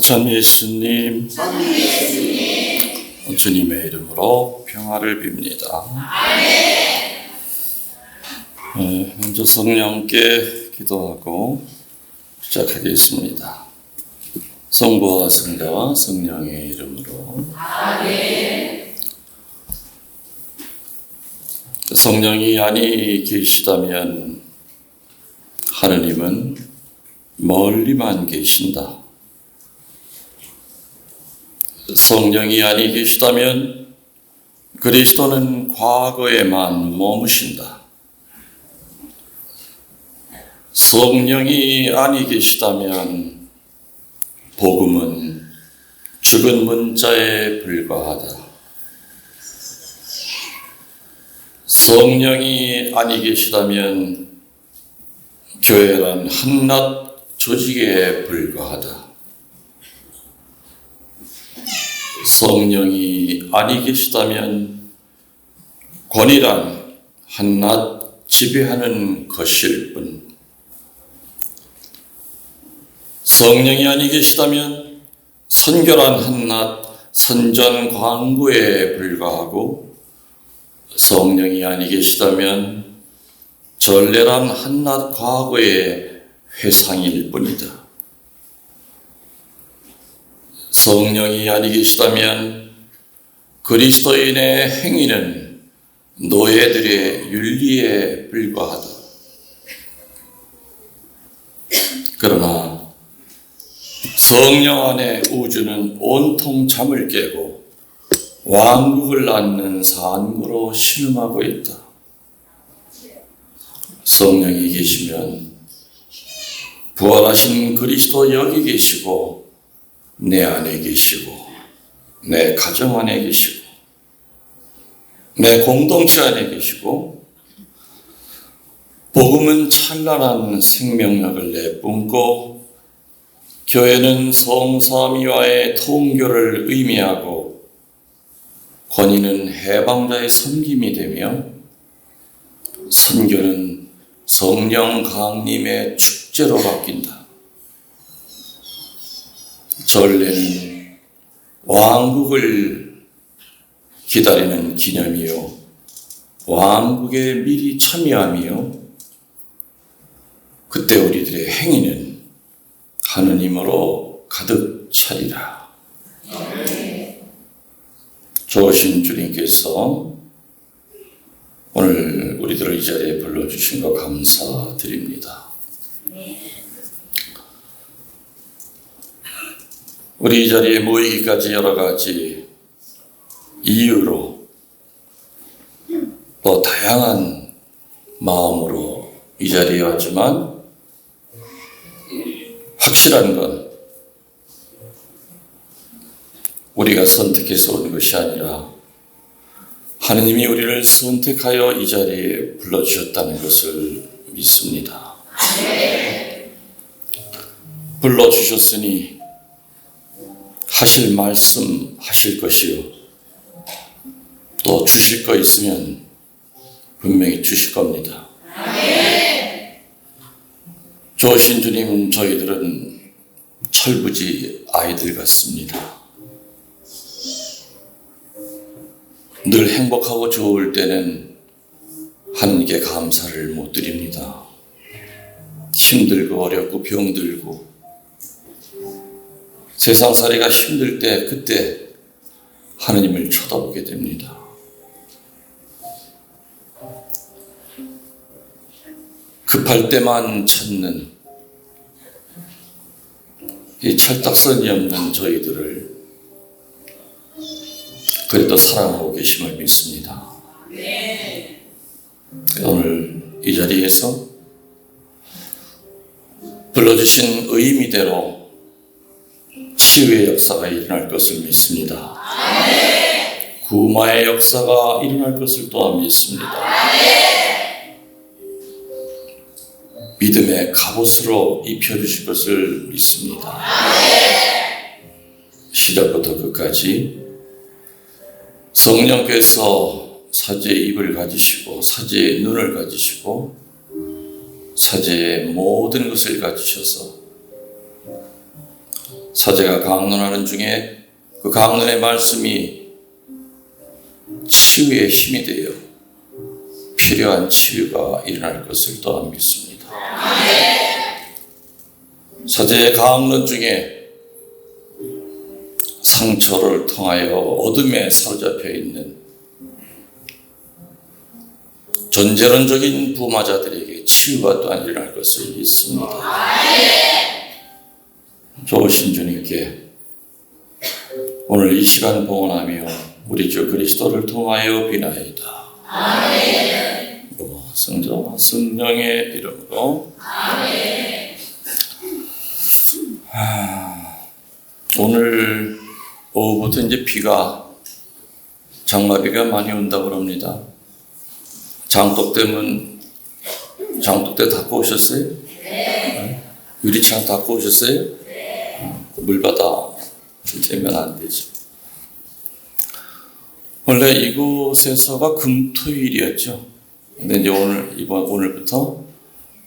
참 예수님, 주님의 이름으로 평화를 빕니다. 먼저 성령께 기도하고 시작하겠습니다. 성부와 성자와 성령의 이름으로. 성령이 안에 계시다면 하느님은 멀리만 계신다. 성령이 안에 계시다면 그리스도는 과거에만 머무신다. 성령이 안에 계시다면 복음은 죽은 문자에 불과하다. 성령이 안에 계시다면 교회란 한낱 조직에 불과하다. 성령이 안에 계시다면 권위란 한낱 지배하는 것일 뿐. 성령이 안에 계시다면 선교란 한낱 선전 광구에 불과하고, 성령이 안에 계시다면 전례란 한낱 과거의 회상일 뿐이다. 성령이 안에 계시다면 그리스도인의 행위는 노예들의 윤리에 불과하다. 그러나 성령 안에 우주는 온통 잠을 깨고 왕국을 낳는 산으로 신음하고 있다. 성령이 계시면 부활하신 그리스도 여기 계시고 내 안에 계시고 내 가정 안에 계시고 내 공동체 안에 계시고, 복음은 찬란한 생명력을 내뿜고 교회는 성삼위와의 통교를 의미하고 권위는 해방자의 섬김이 되며 선교는 성령 강림의 축제로 바뀐다. 전례는 왕국을 기다리는 기념이요 왕국에 미리 참여함이요, 그때 우리들의 행위는 하느님으로 가득 차리라. 좋으신 주님께서 오늘 우리들을 이 자리에 불러주신 것 감사드립니다. 우리 이 자리에 모이기까지 여러 가지 이유로 또 다양한 마음으로 이 자리에 왔지만, 확실한 건 우리가 선택해서 온 것이 아니라 하느님이 우리를 선택하여 이 자리에 불러주셨다는 것을 믿습니다. 불러주셨으니 하실 말씀 하실 것이요, 또 주실 거 있으면 분명히 주실 겁니다. 좋으신 주님, 저희들은 철부지 아이들 같습니다. 늘 행복하고 좋을 때는 하느님께 감사를 못 드립니다. 힘들고 어렵고 병들고 세상살이가 힘들 때, 그때 하느님을 쳐다보게 됩니다. 급할 때만 찾는 이 철딱선이 없는 저희들을 그래도 사랑하고 계심을 믿습니다. 오늘 이 자리에서 불러주신 의미대로 치유의 역사가 일어날 것을 믿습니다. 구마의 역사가 일어날 것을 또한 믿습니다. 믿음의 갑옷으로 입혀주실 것을 믿습니다. 시작부터 끝까지 성령께서 사제의 입을 가지시고 사제의 눈을 가지시고 사제의 모든 것을 가지셔서 사제가 강론하는 중에 그 강론의 말씀이 치유의 힘이 되어 필요한 치유가 일어날 것을 또한 믿습니다. 사제의 강론 중에 상처를 통하여 어둠에 사로잡혀 있는 전제론적인 부마자들에게 치유가 또한 일어날 것을 믿습니다. 좋으신 주님께 오늘 이 시간 봉헌하며 우리 주 그리스도를 통하여 비나이다. 성자 성령의 이름으로. 오늘 오후부터 이제 장마비가 많이 온다고 합니다. 장독대 닫고 오셨어요? 네. 유리창 닫고 오셨어요? 물받아 되면 안 되죠. 원래 이곳에서가 금토일이었죠. 근데 이제 오늘부터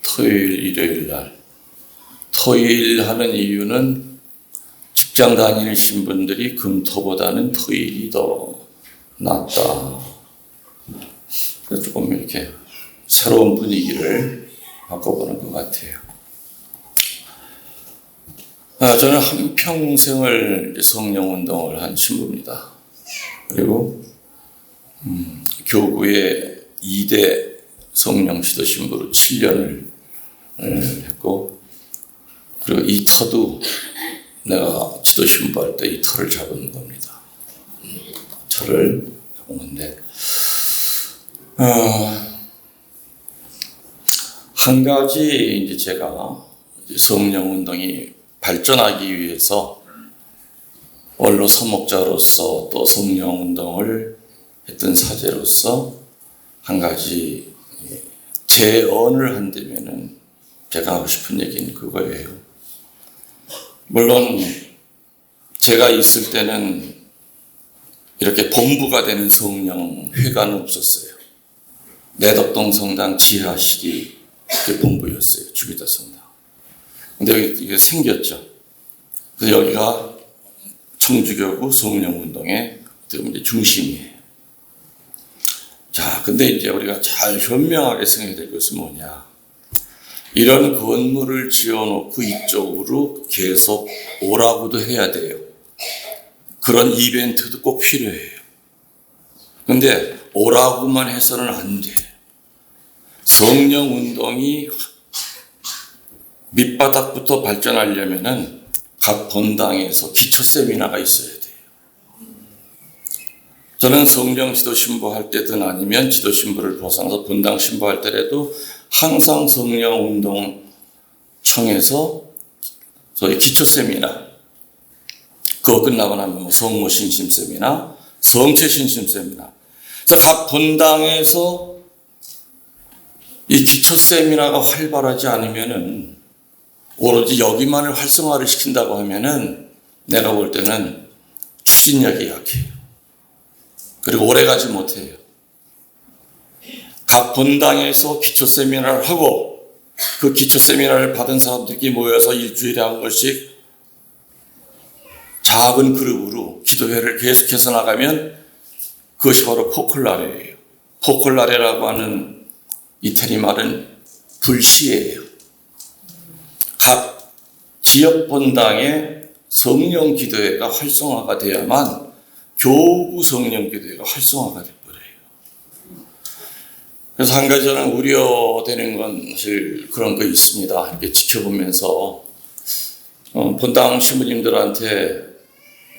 토요일, 일요일 날. 토요일 하는 이유는 직장 다니시는 분들이 금토보다는 토일이 더 낫다. 그래서 조금 이렇게 새로운 분위기를 바꿔보는 것 같아요. 저는 한평생을 성령운동을 한 신부입니다. 그리고 교구의 2대 성령시도 신부로 7년을 했고, 그리고 이 터도 내가 지도 신부할 때 이 터를 잡은 겁니다. 터를 잡은 건데, 한 가지 이제 제가 성령운동이 발전하기 위해서 원로 서목자로서 또 성령운동을 했던 사제로서 한 가지 제언을 한다면은 제가 하고 싶은 얘기는 그거예요. 물론 제가 있을 때는 이렇게 본부가 되는 성령회관은 없었어요. 내덕동 성당 지하실이 그 본부였어요. 주기도 성당. 근데 이게 생겼죠. 그래서 여기가 청주교구 성령운동의 중심이에요. 자, 근데 이제 우리가 잘 현명하게 생각해야 될 것은 뭐냐. 이런 건물을 지어놓고 이쪽으로 계속 오라고도 해야 돼요. 그런 이벤트도 꼭 필요해요. 근데 오라고만 해서는 안 돼. 성령운동이 밑바닥부터 발전하려면은 각 본당에서 기초 세미나가 있어야 돼요. 저는 성령 지도 신부할 때든 아니면 지도 신부를 보상해서 본당 신부할 때라도 항상 성령운동청에서 저희 기초 세미나, 그거 끝나고 나면 성모 신심 세미나, 성체 신심 세미나. 그래서 각 본당에서 이 기초 세미나가 활발하지 않으면은 오로지 여기만을 활성화를 시킨다고 하면은 내가 볼 때는 추진력이 약해요. 그리고 오래가지 못해요. 각 본당에서 기초 세미나를 하고 그 기초 세미나를 받은 사람들끼리 모여서 일주일에 한 번씩 작은 그룹으로 기도회를 계속해서 나가면 그것이 바로 포콜라레예요. 포콜라레라고 하는 이태리 말은 불시예요. 각 지역 본당의 성령 기도회가 활성화가 돼야만 교구 성령 기도회가 활성화가 돼버려요. 그래서 한 가지 저는 우려되는 건 사실 그런 거 있습니다. 이렇게 지켜보면서 본당 신부님들한테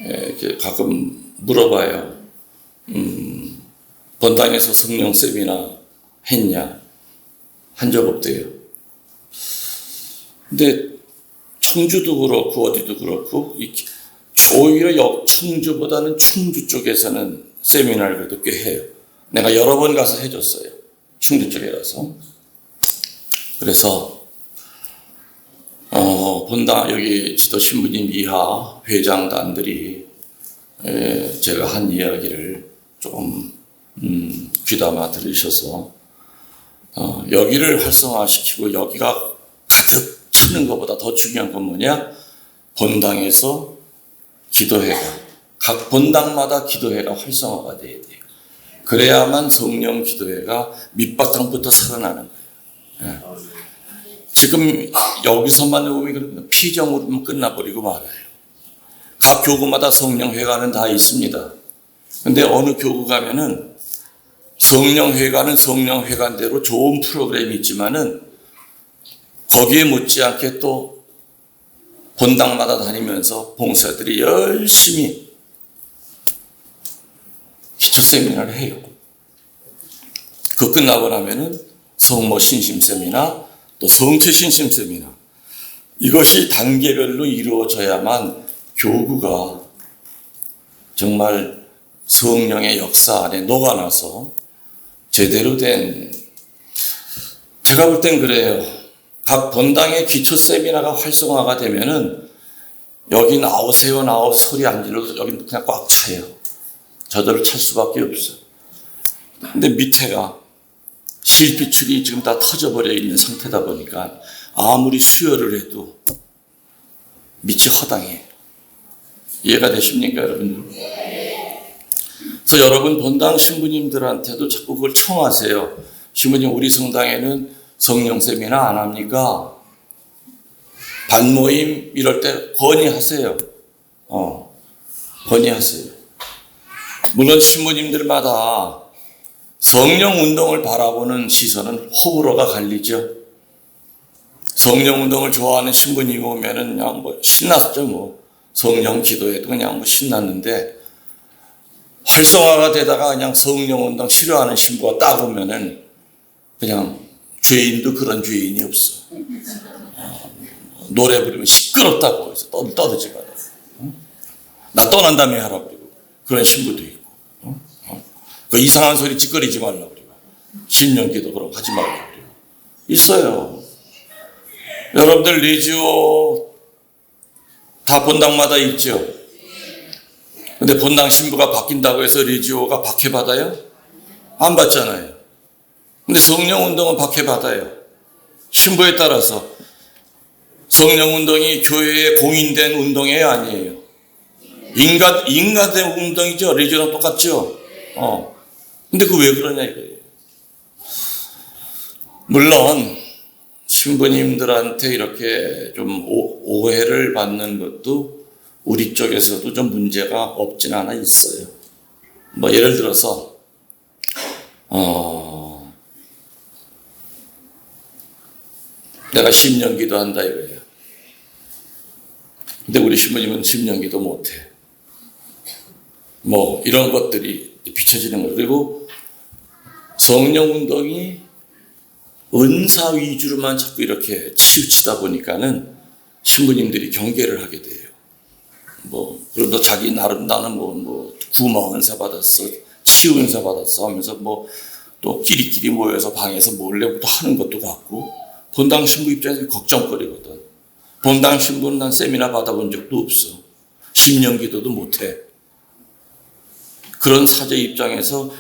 이렇게 가끔 물어봐요. 본당에서 성령 세미나 했냐? 한 적 없대요. 근데 청주도 그렇고 어디도 그렇고 오히려 청주보다는 충주 쪽에서는 세미나를 그래도 꽤 해요. 내가 여러 번 가서 해줬어요. 충주 쪽에 가서. 그래서 본당 여기 지도 신부님 이하 회장단들이 제가 한 이야기를 조금 귀담아 들으셔서 여기를 활성화시키고 여기가 가득 차는 것보다 더 중요한 건 뭐냐? 본당에서 기도회가, 각 본당마다 기도회가 활성화가 돼야 돼요. 그래야만 성령 기도회가 밑바탕부터 살아나는 거예요. 지금 여기서만 보면 피정으로만 끝나버리고 말아요. 각 교구마다 성령회관은 다 있습니다. 근데 어느 교구 가면은 성령회관은 성령회관대로 좋은 프로그램이 있지만은 거기에 못지않게 또 본당마다 다니면서 봉사들이 열심히 기초 세미나를 해요. 그 끝나고 나면은 성모 신심 세미나, 또 성체 신심 세미나, 이것이 단계별로 이루어져야만 교구가 정말 성령의 역사 안에 녹아나서 제대로 된, 제가 볼 땐 그래요. 각 본당의 기초 세미나가 활성화가 되면은 여기 나오세요 소리 안 질러도 여기 그냥 꽉 차요. 저절로 찰 수밖에 없어. 근데 밑에가 실비출이 지금 다 터져버려 있는 상태다 보니까 아무리 수혈을 해도 밑이 허당해. 이해가 되십니까, 여러분? 그래서 여러분 본당 신부님들한테도 자꾸 그걸 청하세요. 신부님, 우리 성당에는 성령 세미나 안 합니까? 반모임 이럴 때 건의하세요. 건의하세요. 물론 신부님들마다 성령 운동을 바라보는 시선은 호불호가 갈리죠. 성령 운동을 좋아하는 신부님이 오면은 그냥 뭐 신났죠, 뭐. 성령 기도에도 그냥 뭐 신났는데, 활성화가 되다가 그냥 성령 운동 싫어하는 신부가 딱 오면은 그냥 죄인도 그런 죄인이 없어. 노래 부르면 시끄럽다고 해서 떠들지 마라. 나 떠난다며 하라 그리고 그런 신부도 있고, 그 이상한 소리 짓거리지 말라 그리고 신령기도 그럼 하지 말라 그리고 있어요. 여러분들 리지오 다 본당마다 있죠. 근데 본당 신부가 바뀐다고 해서 리지오가 박해받아요? 안 받잖아요. 근데 성령운동은 박해받아요. 신부에 따라서. 성령운동이 교회에 공인된 운동이에요, 아니에요? 인간된 운동이죠. 리지오랑 똑같죠. 근데 그 왜 그러냐 이거예요. 물론 신부님들한테 이렇게 좀 오해를 받는 것도 우리 쪽에서도 좀 문제가 없진 않아 있어요. 뭐 예를 들어서 내가 10년 기도한다 이거예요. 근데 우리 신부님은 10년 기도 못해. 뭐 이런 것들이 비춰지는 거예요. 그리고 성령운동이 은사 위주로만 자꾸 이렇게 치우치다 보니까는 신부님들이 경계를 하게 돼요. 뭐 그래도 자기 나름 나는 뭐 구마 은사 받았어, 치유 은사 받았어 하면서 뭐 또 끼리끼리 모여서 방에서 몰래 또 하는 것도 같고, 본당 신부 입장에서 걱정거리거든. 본당 신부는 난 세미나 받아본 적도 없어. 10년 기도도 못해. 그런 사제 입장에서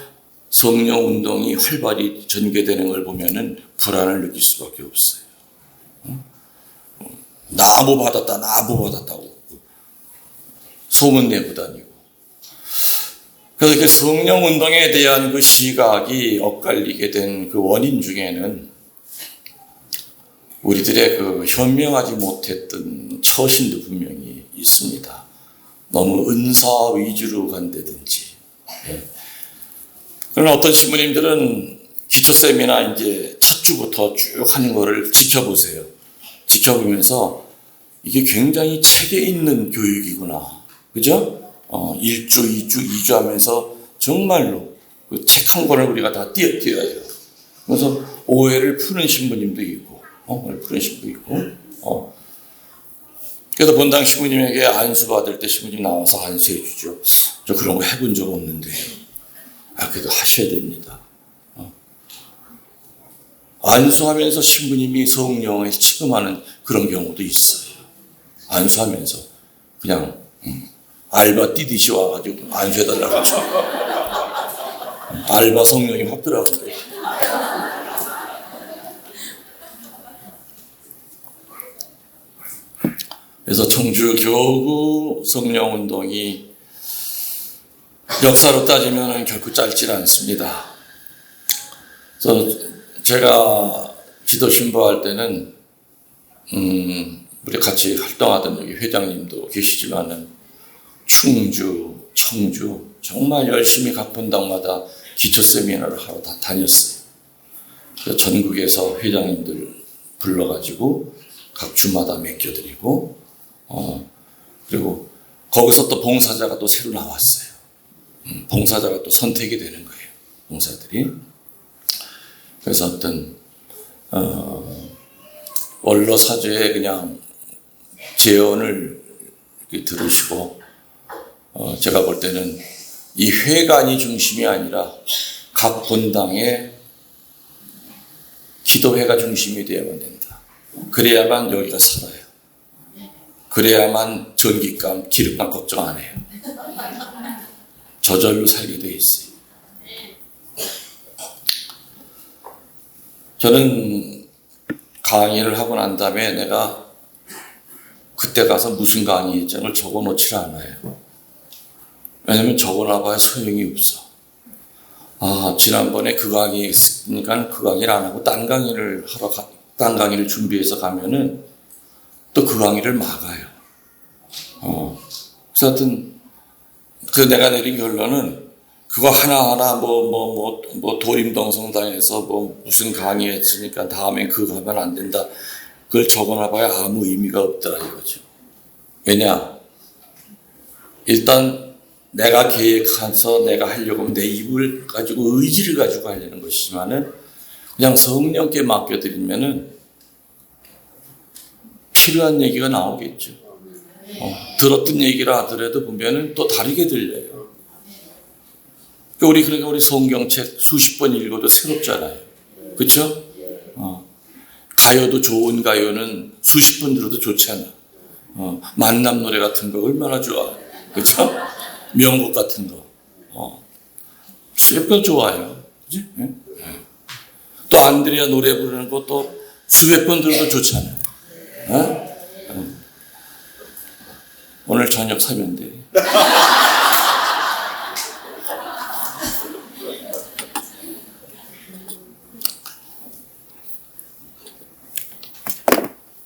성령 운동이 활발히 전개되는 걸 보면은 불안을 느낄 수밖에 없어요. 나 뭐 받았다, 나 뭐 받았다고 소문 내고 다니고. 그래서 이렇게 성령 운동에 대한 그 시각이 엇갈리게 된 그 원인 중에는 우리들의 그 현명하지 못했던 처신도 분명히 있습니다. 너무 은사 위주로 간다든지. 그러나 어떤 신부님들은 기초 세미나 이제 첫 주부터 쭉 하는 거를 지켜보세요. 지켜보면서 이게 굉장히 체계 있는 교육이구나. 그죠? 1주, 2주, 2주 하면서 정말로 그 책 한 권을 우리가 다 띄어야 해요. 그래서 오해를 푸는 신부님도 있고, 푸는 신부도 있고, 그래서 본당 신부님에게 안수 받을 때 신부님 나와서 안수해 주죠. 저 그런 거 해본 적 없는데. 그래도 하셔야 됩니다. 안수하면서 신부님이 성령에 침범하는 그런 경우도 있어요. 안수하면서 그냥 알바 뛰듯이 와가지고 안수해달라고 하죠. 알바 성령이 확 들어가거든요. 그래서 청주 교구 성령운동이 역사로 따지면 결코 짧지 않습니다. 그래서 제가 지도 신부할 때는 우리 같이 활동하던 여기 회장님도 계시지만은 충주, 청주 정말 열심히 각 분당마다 기초 세미나를 하러 다 다녔어요. 그래서 전국에서 회장님들 불러가지고 각 주마다 맡겨드리고 그리고 거기서 또 봉사자가 또 새로 나왔어요. 봉사자가 또 선택이 되는 거예요. 봉사들이. 그래서 어떤 원로 사제의 그냥 제언을 이렇게 들으시고 제가 볼 때는 이 회관이 중심이 아니라 각 분당의 기도회가 중심이 되어야만 된다. 그래야만 여기가 살아요. 그래야만 전기감, 기름감 걱정 안 해요. 저절로 살게 돼 있어요. 저는 강의를 하고 난 다음에 내가 그때 가서 무슨 강의했지를 적어 놓지 않아요. 왜냐면 적어놔봐야 소용이 없어. 지난번에 그 강의 했으니까 그 강의를 안 하고 딴 강의를 준비해서 가면은 또 그 강의를 막아요. 그래서 하여튼, 내가 내린 결론은 그거 하나하나 도림동성당에서 무슨 강의 했으니까 다음엔 그거 하면 안 된다. 그걸 적어놔봐야 아무 의미가 없더라 이거죠. 왜냐? 일단 내가 계획해서 내가 하려고 하면 내 입을 가지고 의지를 가지고 하려는 것이지만은 그냥 성령께 맡겨드리면은 필요한 얘기가 나오겠죠. 들었던 얘기를 하더라도 보면은 또 다르게 들려요. 그러니까 우리 성경책 수십 번 읽어도 새롭잖아요. 그렇죠? 가요도 좋은 가요는 수십 번 들어도 좋잖아. 만남 노래 같은 거 얼마나 좋아. 그렇죠? 명곡 같은 거. 수백 번 좋아요. 그지? 네? 또 안드레아 노래 부르는 것도 수백 번 들어도 좋잖아요. 오늘 저녁 사면 돼.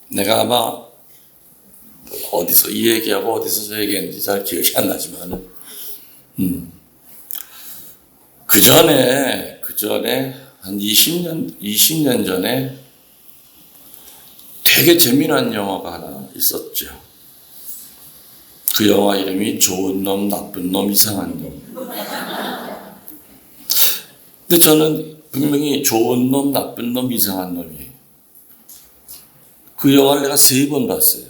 내가 아마 어디서 이 얘기하고 어디서 저 얘기했는지 잘 기억이 안 나지만은, 그 전에 한 20년 전에 되게 재미난 영화가 하나 있었죠. 그 영화 이름이 좋은 놈, 나쁜 놈, 이상한 놈. 근데 저는 분명히 좋은 놈, 나쁜 놈, 이상한 놈이에요. 그 영화를 내가 3번 봤어요.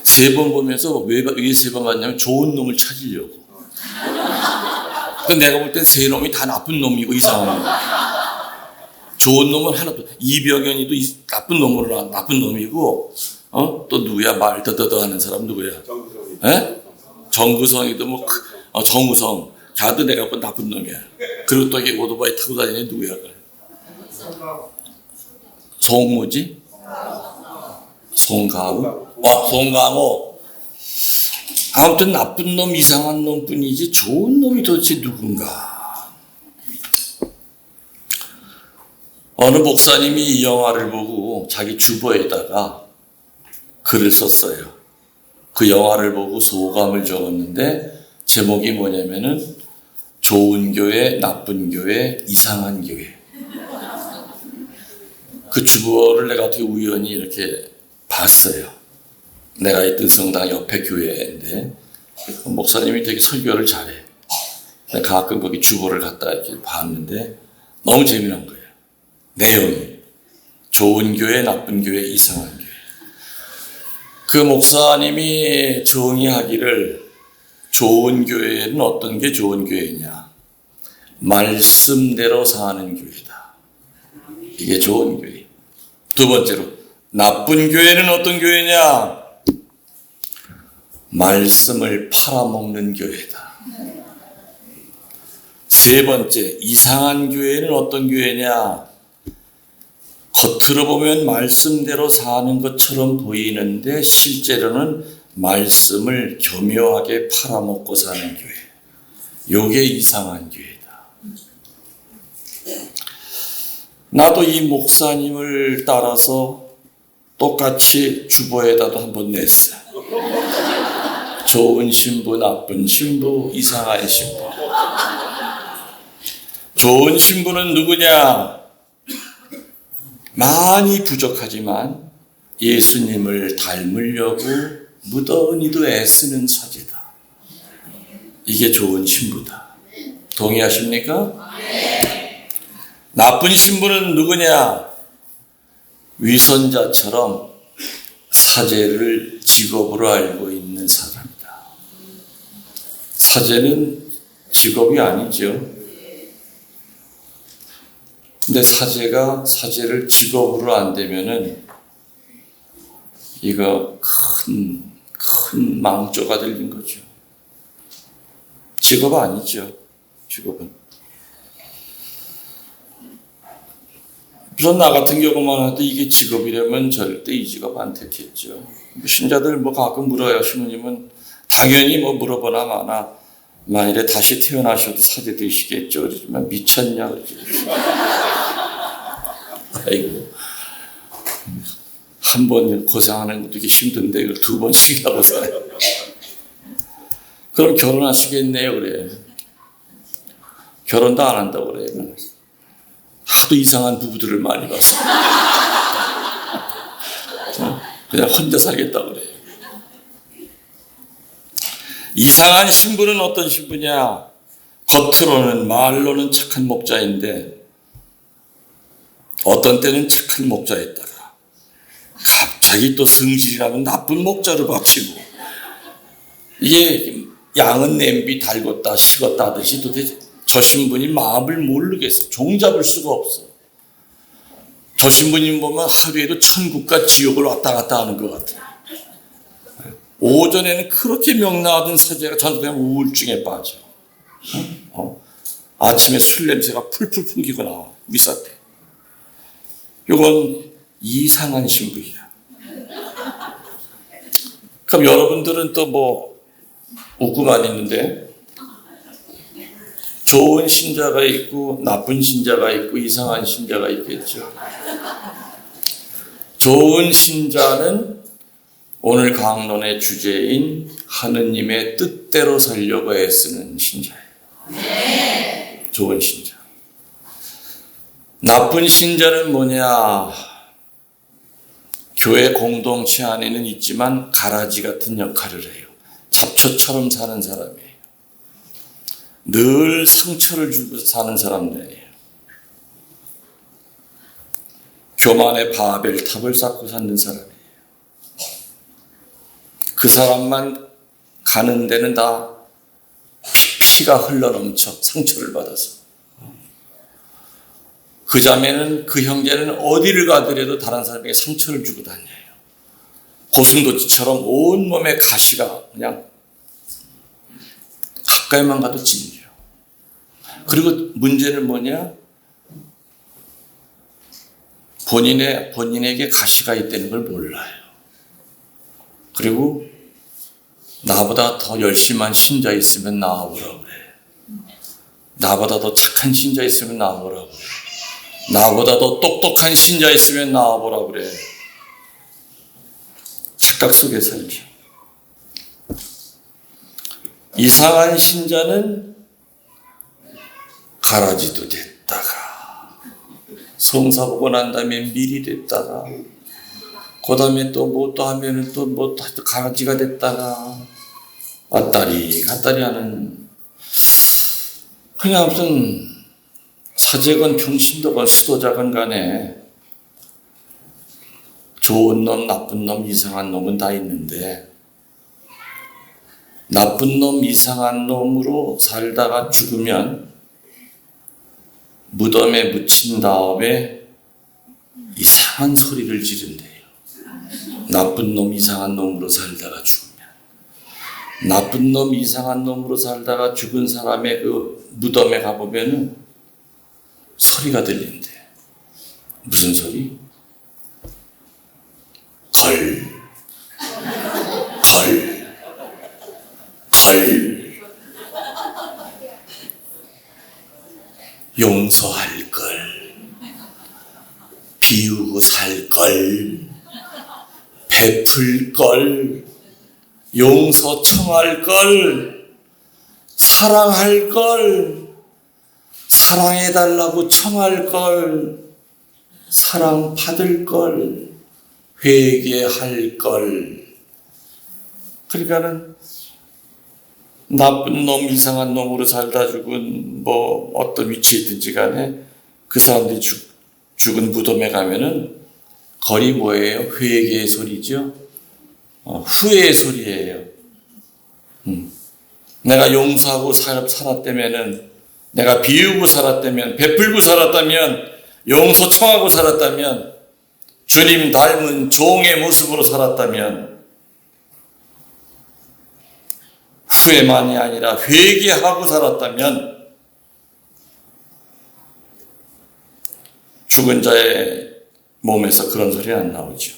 3번 보면서 왜 3번 봤냐면 좋은 놈을 찾으려고. 근데 내가 볼 땐 3놈이 다 나쁜 놈이고 이상한 놈. 좋은 놈은 하나도, 이병현이도 나쁜 놈이고, 또 누구야? 말 더더더 하는 사람 누구야? 정구성이도 정우성. 걔도 내가 본 나쁜 놈이야. 그리고 또 이게 오토바이 타고 다니는 누구야? 송무지? 송강호? 송강호. 아무튼 나쁜 놈, 이상한 놈뿐이지 좋은 놈이 도대체 누군가? 어느 목사님이 이 영화를 보고 자기 주보에다가 글을 썼어요. 그 영화를 보고 소감을 적었는데 제목이 뭐냐면은 좋은 교회, 나쁜 교회, 이상한 교회. 그 주보를 내가 어떻게 우연히 이렇게 봤어요. 내가 있던 성당 옆에 교회인데 목사님이 되게 설교를 잘해. 가끔 거기 주보를 갖다 이렇게 봤는데 너무 재미난 거예요. 내용이 좋은 교회, 나쁜 교회, 이상한 교회. 그 목사님이 정의하기를 좋은 교회는 어떤 게 좋은 교회냐? 말씀대로 사는 교회다. 이게 좋은 교회. 두 번째로 나쁜 교회는 어떤 교회냐? 말씀을 팔아먹는 교회다. 세 번째, 이상한 교회는 어떤 교회냐? 겉으로 보면 말씀대로 사는 것처럼 보이는데 실제로는 말씀을 교묘하게 팔아먹고 사는 교회. 요게 이상한 교회다. 나도 이 목사님을 따라서 똑같이 주보에다도 한번 냈어. 좋은 신부, 나쁜 신부, 이상한 신부. 좋은 신부는 누구냐? 많이 부족하지만 예수님을 닮으려고 무던히도 애쓰는 처지다. 이게 좋은 신부다. 동의하십니까? 나쁜 신부는 누구냐? 위선자처럼 사제를 직업으로 알고 있는 사람이다. 사제는 직업이 아니죠. 근데 사제가 사제를 직업으로 안 되면은 이거 큰 망조가 들린 거죠. 직업 아니죠. 직업은. 우선 나 같은 경우만 해도 이게 직업이라면 절대 이 직업 안 택했죠. 신자들 가끔 물어요. 신부님은 당연히 물어보나 마나 만일에 다시 태어나셔도 사제 되시겠죠. 그러지만 미쳤냐 그러지. 아이고, 한 번 고생하는 것도 이게 힘든데 이걸 두 번씩이나 고생해요. 그럼 결혼하시겠네요 그래. 결혼도 안 한다고 그래. 하도 이상한 부부들을 많이 봤어. 그냥 혼자 살겠다고 그래. 이상한 신부는 어떤 신부냐? 겉으로는 말로는 착한 목자인데 어떤 때는 착한 목자였다가 갑자기 또 성질이라면 나쁜 목자로 바뀌고, 이게 양은 냄비 달궜다 식었다 하듯이 도대체 저 신부님 마음을 모르겠어. 종잡을 수가 없어. 저 신부님 보면 하루에도 천국과 지옥을 왔다 갔다 하는 것 같아요. 오전에는 그렇게 명랑하던 사제가 저는 그냥 우울증에 빠져. 아침에 술 냄새가 풀풀 풍기고 나와. 미사 때. 이건 이상한 신부야. 그럼 여러분들은 또 웃고만 있는데, 좋은 신자가 있고 나쁜 신자가 있고 이상한 신자가 있겠죠. 좋은 신자는 오늘 강론의 주제인 하느님의 뜻대로 살려고 애쓰는 신자예요. 좋은 신자. 나쁜 신자는 뭐냐? 교회 공동체 안에는 있지만 가라지 같은 역할을 해요. 잡초처럼 사는 사람이에요. 늘 상처를 주고 사는 사람들이에요. 교만의 바벨탑을 쌓고 사는 사람이에요. 그 사람만 가는 데는 다 피가 흘러넘쳐 상처를 받아서. 그 자매는, 그 형제는 어디를 가더라도 다른 사람에게 상처를 주고 다녀요. 고슴도치처럼 온몸에 가시가 그냥 가까이만 가도 찔려. 그리고 문제는 뭐냐? 본인에게 가시가 있다는 걸 몰라요. 그리고 나보다 더 열심한 신자 있으면 나와보라고 그래. 나보다 더 착한 신자 있으면 나와보라고 그래. 나보다 더 똑똑한 신자 있으면 나와보라고 그래. 착각 속에 살죠. 이상한 신자는 가라지도 됐다가, 성사 보고 난 다음에 밀이 됐다가, 그 다음에 또 하면은 또 가라지가 됐다가, 왔다리 갔다리 하는, 그냥 무슨 사제건 평신도건 수도자건 간에 좋은 놈, 나쁜 놈, 이상한 놈은 다 있는데, 나쁜 놈, 이상한 놈으로 살다가 죽으면 무덤에 묻힌 다음에 이상한 소리를 지른대요. 나쁜 놈, 이상한 놈으로 살다가 죽으면. 나쁜 놈, 이상한 놈으로 살다가 죽은 사람의 그 무덤에 가보면은 소리가 들린대. 무슨 소리? 걸. 용서할 걸, 비우고 살 걸, 베풀 걸, 용서 청할 걸, 사랑할 걸, 사랑해달라고 청할 걸, 사랑받을 걸, 회개할 걸. 그러니까는 나쁜 놈, 이상한 놈으로 살다 죽은 뭐 어떤 위치에 있든지 간에 그 사람들이 죽은 무덤에 가면은 거리 뭐예요? 회개의 소리죠. 후회의 소리예요. 내가 용서하고 살았다면은, 내가 비우고 살았다면, 베풀고 살았다면, 용서 청하고 살았다면, 주님 닮은 종의 모습으로 살았다면, 후회만이 아니라 회개하고 살았다면 죽은 자의 몸에서 그런 소리 안 나오죠.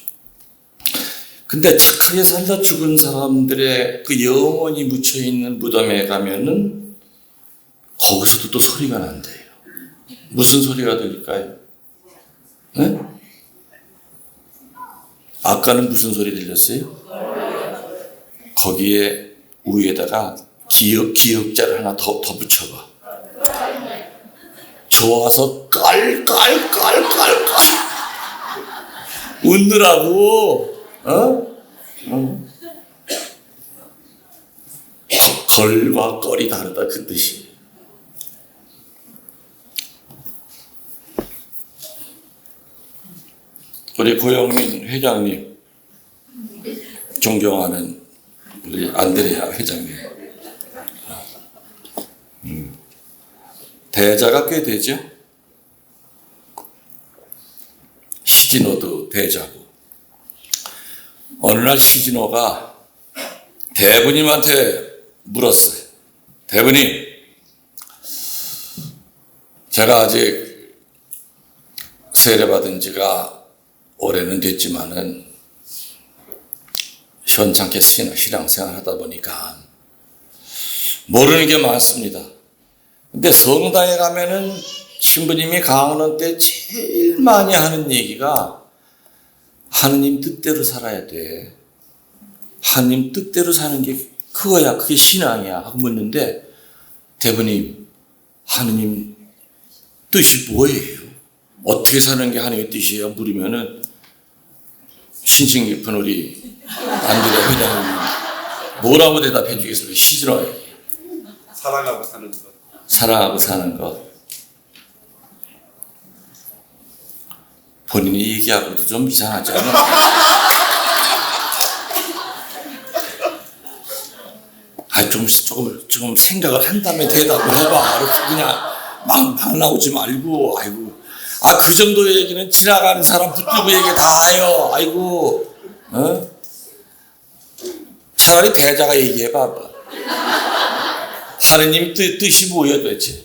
근데 착하게 살다 죽은 사람들의 그 영혼이 묻혀있는 무덤에 가면은 거기서도 또 소리가 난대요. 무슨 소리가 들릴까요? 네? 아까는 무슨 소리 들렸어요? 거기에 위에다가 기역자를 하나 더 붙여봐. 좋아서 깔깔깔깔깔 웃느라고. 걸과 껄이 다르다 그 뜻이. 우리 고영민 회장님, 존경하는 우리 안드레아 회장님, 대자가 꽤 되죠. 시진호도 대자고. 어느 날 시진호가 대부님한테 물었어요. 대부님, 제가 아직 세례받은 지가 올해는 됐지만은 현찮게 신앙생활 하다 보니까 모르는 게 많습니다. 근데 성당에 가면은 신부님이 강언 때 제일 많이 하는 얘기가 하느님 뜻대로 살아야 돼. 하느님 뜻대로 사는 게 그거야. 그게 신앙이야. 하고 묻는데, 대부님, 하느님 뜻이 뭐예요? 어떻게 사는 게 하느님의 뜻이에요? 물으면은 신신 깊은 우리 안드레 회장님이 뭐라고 대답해 주겠습니까? 시들어요. 사랑하고 사는 것. 사랑하고 사는 것. 본인이 얘기하고도 좀 이상하지 않아? 조금 생각을 한 다음에 대답을 해봐. 이렇게 그냥 막 나오지 말고, 아이고. 그 정도 얘기는 지나가는 사람 붙들고 얘기 다 해요. 아이고, 차라리 대자가 얘기해봐. 하느님 뜻이 뭐예요, 도대체?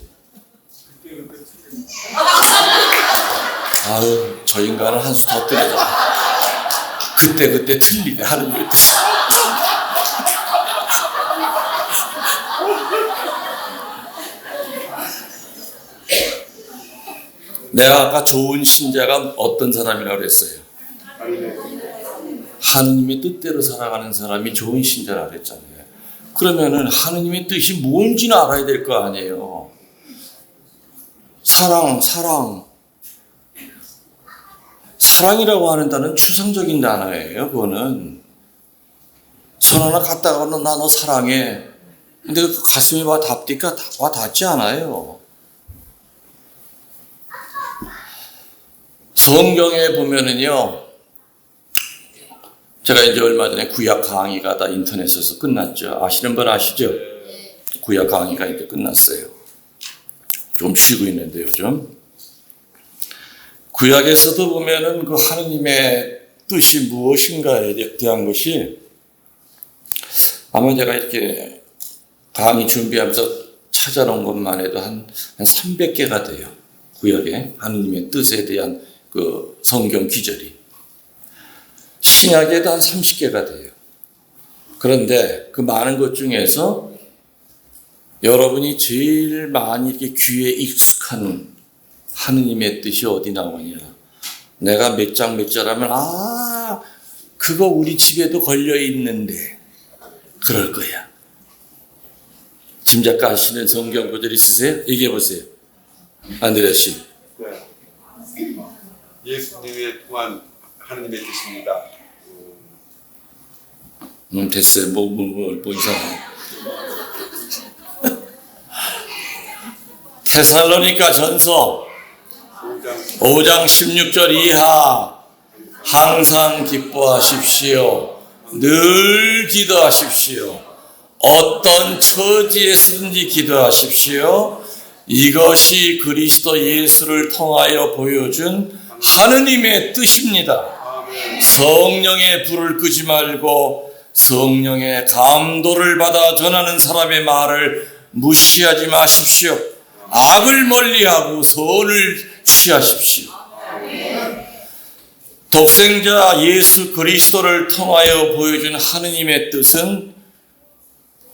아유, 저 인간은 한 수 더 뜨려져. 그때 틀리네, 하느님의 뜻이. 내가 아까 좋은 신자가 어떤 사람이라고 그랬어요? 하느님의 뜻대로 살아가는 사람이 좋은 신자라고 그랬잖아요. 그러면은 하느님의 뜻이 뭔지는 알아야 될 거 아니에요. 사랑이라고 하는 단어는 추상적인 단어예요. 그거는 손 하나 갖다가 나 너 사랑해. 근데 그 가슴에 와 닿디까 와 닿지 않아요. 성경에 보면은요, 제가 이제 얼마 전에 구약 강의가 다 인터넷에서 끝났죠. 아시는 분 아시죠? 구약 강의가 이제 끝났어요. 좀 쉬고 있는데 요즘. 구약에서도 보면은 그 하느님의 뜻이 무엇인가에 대한 것이 아마 제가 이렇게 강의 준비하면서 찾아놓은 것만 해도 한 300개가 돼요. 구약에 하느님의 뜻에 대한 그 성경 기절이. 신약에도 한 30개가 돼요. 그런데 그 많은 것 중에서 여러분이 제일 많이 이렇게 귀에 익숙한 하느님의 뜻이 어디 나오냐? 내가 몇 장 몇 절하면 그거 우리 집에도 걸려 있는데 그럴 거야. 짐작가 하시는 성경 구절 있으세요? 얘기해 보세요. 안드레아 씨. 네. 예수님의 통한 하느님의 뜻입니다. 됐어요. 뭐 이상해. 테살로니가 전서 5장 16절 이하 항상 기뻐하십시오. 늘 기도하십시오. 어떤 처지에서든지 기도하십시오. 이것이 그리스도 예수를 통하여 보여준 하느님의 뜻입니다. 성령의 불을 끄지 말고 성령의 감도를 받아 전하는 사람의 말을 무시하지 마십시오. 악을 멀리하고 선을 취하십시오. 독생자 예수 그리스도를 통하여 보여준 하느님의 뜻은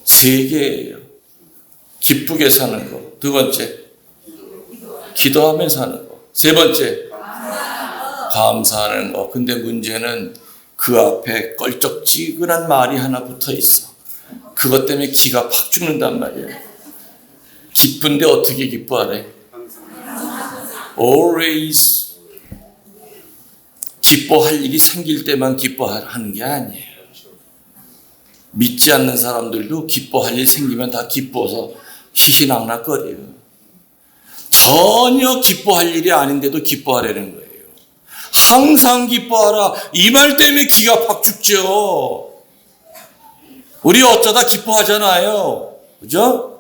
세 개예요. 기쁘게 사는 거. 두 번째, 기도하며 사는 거. 세 번째, 감사하는 거. 근데 문제는 그 앞에 껄쩍지근한 말이 하나 붙어 있어. 그것 때문에 기가 팍 죽는단 말이야. 기쁜데 어떻게 기뻐하래? Always. 기뻐할 일이 생길 때만 기뻐하는 게 아니에요. 믿지 않는 사람들도 기뻐할 일 생기면 다 기뻐서 희희낙낙거려요. 전혀 기뻐할 일이 아닌데도 기뻐하려는 거예요. 항상 기뻐하라. 이 말 때문에 기가 팍 죽죠. 우리 어쩌다 기뻐하잖아요. 그죠?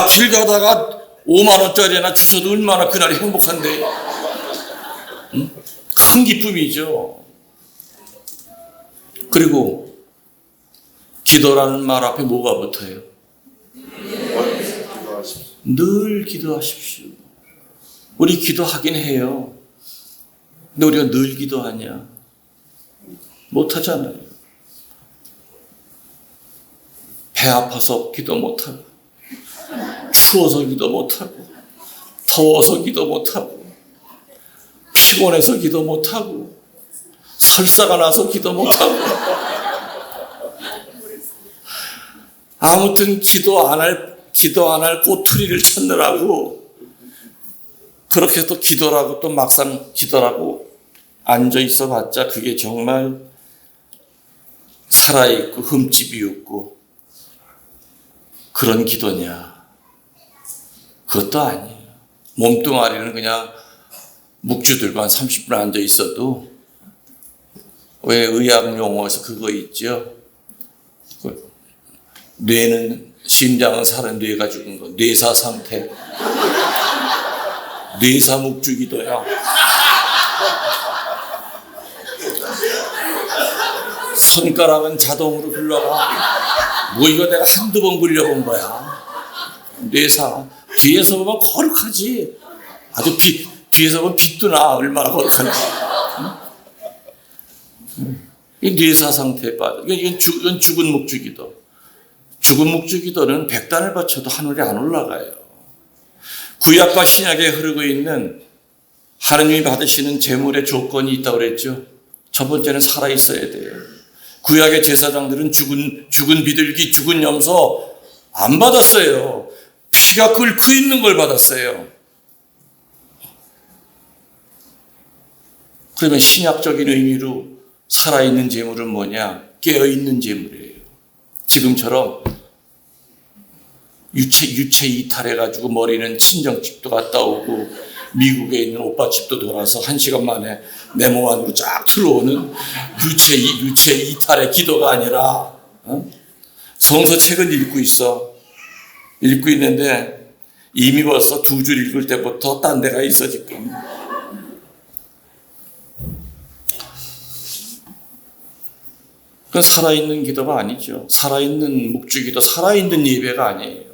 길 가다가 5만 원짜리나 주셔도 얼마나 그날이 행복한데. 큰 기쁨이죠. 그리고 기도라는 말 앞에 뭐가 붙어요? 늘 기도하십시오. 우리 기도하긴 해요. 근데 우리가 늘 기도하냐? 못하잖아요. 배 아파서 기도 못하고, 추워서 기도 못하고, 더워서 기도 못하고, 피곤해서 기도 못하고, 설사가 나서 기도 못하고. 아무튼 기도 안 할 꼬투리를 찾느라고 그렇게 또 기도라고 또 막상 기도라고 앉아 있어 봤자 그게 정말 살아있고 흠집이 없고 그런 기도냐? 그것도 아니에요. 몸뚱아리는 그냥 묵주 들고 한 30분 앉아 있어도 왜 의학 용어에서 그거 있죠? 뇌는 심장은 살은 뇌가 죽은 거 뇌사 상태. 뇌사 묵주기도야. 손가락은 자동으로 굴러가. 뭐 이거 내가 한두 번 굴려본 거야. 뇌사. 뒤에서 보면 거룩하지. 아주 뒤에서 보면 빛도 나. 얼마나 거룩한지. 이 뇌사 상태에 빠져. 이건 죽은 묵주기도. 죽은 묵주기도는 100단을 바쳐도 하늘에 안 올라가요. 구약과 신약에 흐르고 있는 하느님이 받으시는 제물의 조건이 있다고 그랬죠. 첫 번째는 살아있어야 돼요. 구약의 제사장들은 죽은 비둘기, 죽은 염소 안 받았어요. 피가 끓고 있는 걸 받았어요. 그러면 신약적인 의미로 살아있는 제물은 뭐냐? 깨어있는 제물이에요. 지금처럼 유체 이탈해가지고 머리는 친정집도 갔다 오고 미국에 있는 오빠집도 돌아서 1시간 만에 내 몸 안으로 쫙 들어오는 유체 이탈의 기도가 아니라 성서책은 읽고 있어. 읽고 있는데 이미 벌써 2줄 읽을 때부터 딴 데가 있어 지금. 그건 살아있는 기도가 아니죠. 살아있는 묵주기도, 살아있는 예배가 아니에요.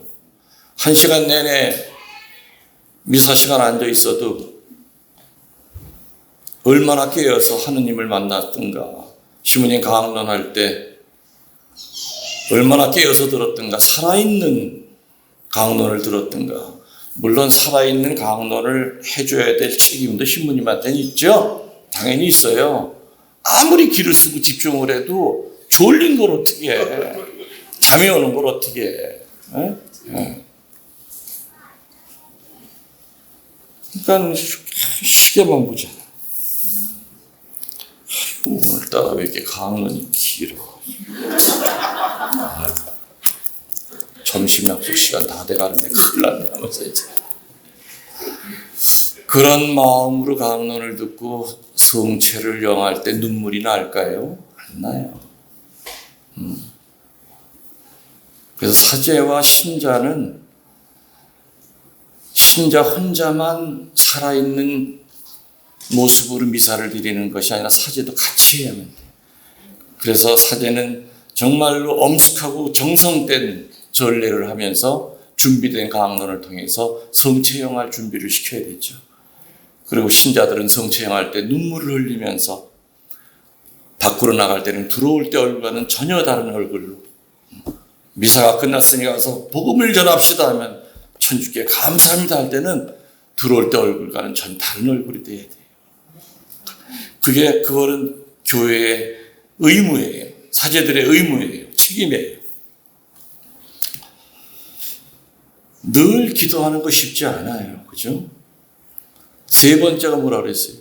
1시간 내내 미사 시간 앉아 있어도 얼마나 깨어서 하느님을 만났던가. 시모님 강론할 때 얼마나 깨어서 들었던가. 살아있는 강론을 들었던가. 물론 살아있는 강론을 해줘야 될 책임도 신부님한테는 있죠. 당연히 있어요. 아무리 기를 쓰고 집중을 해도 졸린 걸 어떻게 해. 잠이 오는 걸 어떻게 해. 그러니까 시계만 보잖아. 오늘따라 왜 이렇게 강론이 길어. 점심 약속 시간 다 돼가는데 큰일 났네 하면서 이제 그런 마음으로 강론을 듣고 성체를 영할 때 눈물이 날까요? 안 나요. 그래서 사제와 신자는 신자 혼자만 살아있는 모습으로 미사를 드리는 것이 아니라 사제도 같이 해야만 돼. 그래서 사제는 정말로 엄숙하고 정성된 전례를 하면서 준비된 강론을 통해서 성체형할 준비를 시켜야 되죠. 그리고 신자들은 성체형할 때 눈물을 흘리면서 밖으로 나갈 때는 들어올 때 얼굴과는 전혀 다른 얼굴로 미사가 끝났으니 가서 복음을 전합시다 하면 천주께 감사합니다 할 때는 들어올 때 얼굴과는 전 다른 얼굴이 돼야 돼요. 그거는 교회의 의무예요. 사제들의 의무예요. 책임이에요. 늘 기도하는 거 쉽지 않아요. 그죠? 세 번째가 뭐라 그랬어요?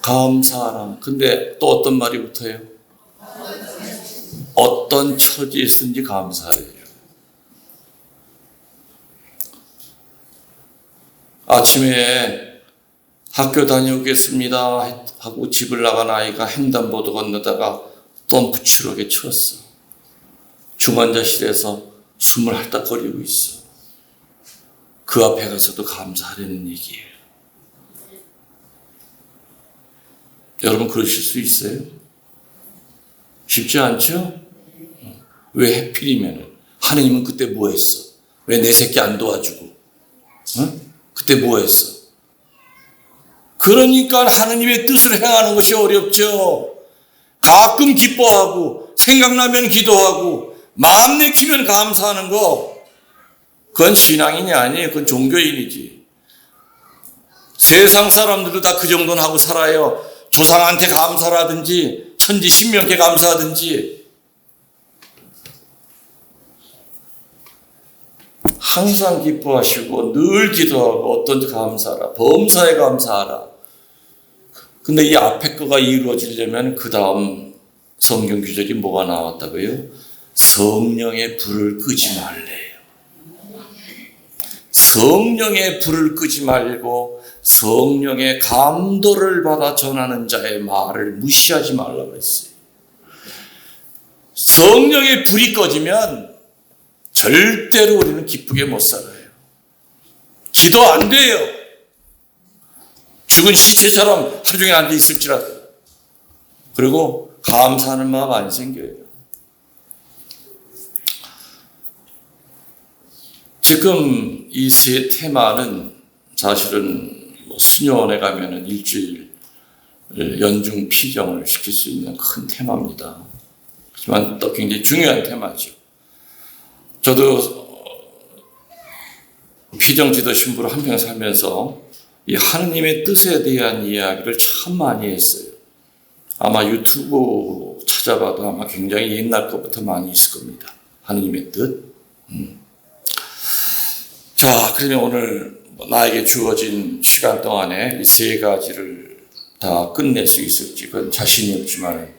감사하라. 근데 또 어떤 말이 붙어요? 어떤 처지에 있든지 감사해요. 아침에 학교 다녀오겠습니다 하고 집을 나간 아이가 횡단보도 건너다가 덤프트럭에 치였어. 중환자실에서 숨을 헐떡거리고 있어. 그 앞에 가서도 감사하려는 얘기예요. 여러분 그러실 수 있어요? 쉽지 않죠? 왜 해필이면 하느님은 그때 뭐 했어? 왜 내 새끼 안 도와주고? 그때 뭐 했어? 그러니까 하느님의 뜻을 행하는 것이 어렵죠. 가끔 기뻐하고 생각나면 기도하고 마음 내키면 감사하는 거 그건 신앙인이 아니에요. 그건 종교인이지. 세상 사람들도 다 그 정도는 하고 살아요. 조상한테 감사라든지 천지 신명께 감사하든지 항상 기뻐하시고 늘 기도하고 어떤지 감사하라. 범사에 감사하라. 근데 이 앞에 거가 이루어지려면 그 다음 성경 규절이 뭐가 나왔다고요? 성령의 불을 끄지 말래요. 성령의 불을 끄지 말고 성령의 감도를 받아 전하는 자의 말을 무시하지 말라고 했어요. 성령의 불이 꺼지면 절대로 우리는 기쁘게 못 살아요. 기도 안 돼요. 죽은 시체처럼 하루 종일 앉아 있을지라도. 그리고 감사하는 마음 안 생겨요. 지금 이 세 테마는 사실은 수녀원에 가면은 일주일 연중 피정을 시킬 수 있는 큰 테마입니다. 하지만 또 굉장히 중요한 테마죠. 저도 피정지도 신부로 한평 살면서 이 하느님의 뜻에 대한 이야기를 참 많이 했어요. 아마 유튜브 찾아봐도 아마 굉장히 옛날 것부터 많이 있을 겁니다. 하느님의 뜻. 자, 그러면 오늘 나에게 주어진 시간 동안에 이 세 가지를 다 끝낼 수 있을지 그건 자신이 없지만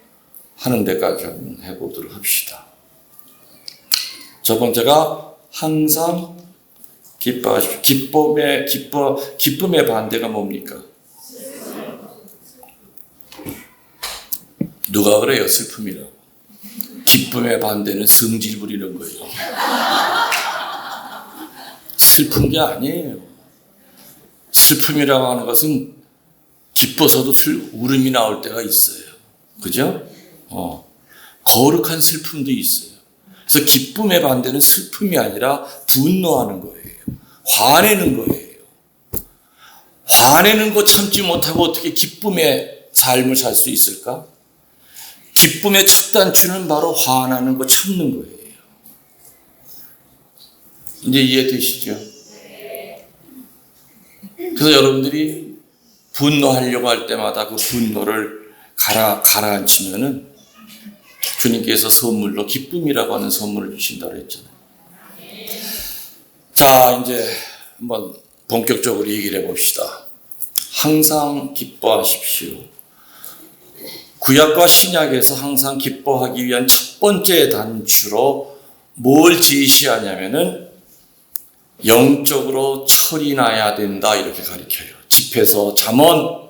하는 데까지 한번 해보도록 합시다. 첫 번째가 항상 기뻐하십시오. 기쁨의 반대가 뭡니까? 누가 그래요? 슬픔이라고. 기쁨의 반대는 성질 부리는 거예요. 슬픈 게 아니에요. 슬픔이라고 하는 것은 기뻐서도 울음이 나올 때가 있어요. 그죠? 거룩한 슬픔도 있어요. 그래서 기쁨의 반대는 슬픔이 아니라 분노하는 거예요. 화내는 거예요. 화내는 거 참지 못하고 어떻게 기쁨의 삶을 살 수 있을까? 기쁨의 첫 단추는 바로 화나는 거 참는 거예요. 이제 이해되시죠? 그래서 여러분들이 분노하려고 할 때마다 그 분노를 가라앉히면은 주님께서 선물로 기쁨이라고 하는 선물을 주신다고 했잖아요. 자, 이제 한번 본격적으로 얘기를 해봅시다. 항상 기뻐하십시오. 구약과 신약에서 항상 기뻐하기 위한 첫 번째 단추로 뭘 제시하냐면은 영적으로 철이 나야 된다 이렇게 가르쳐요. 집에서 잠언,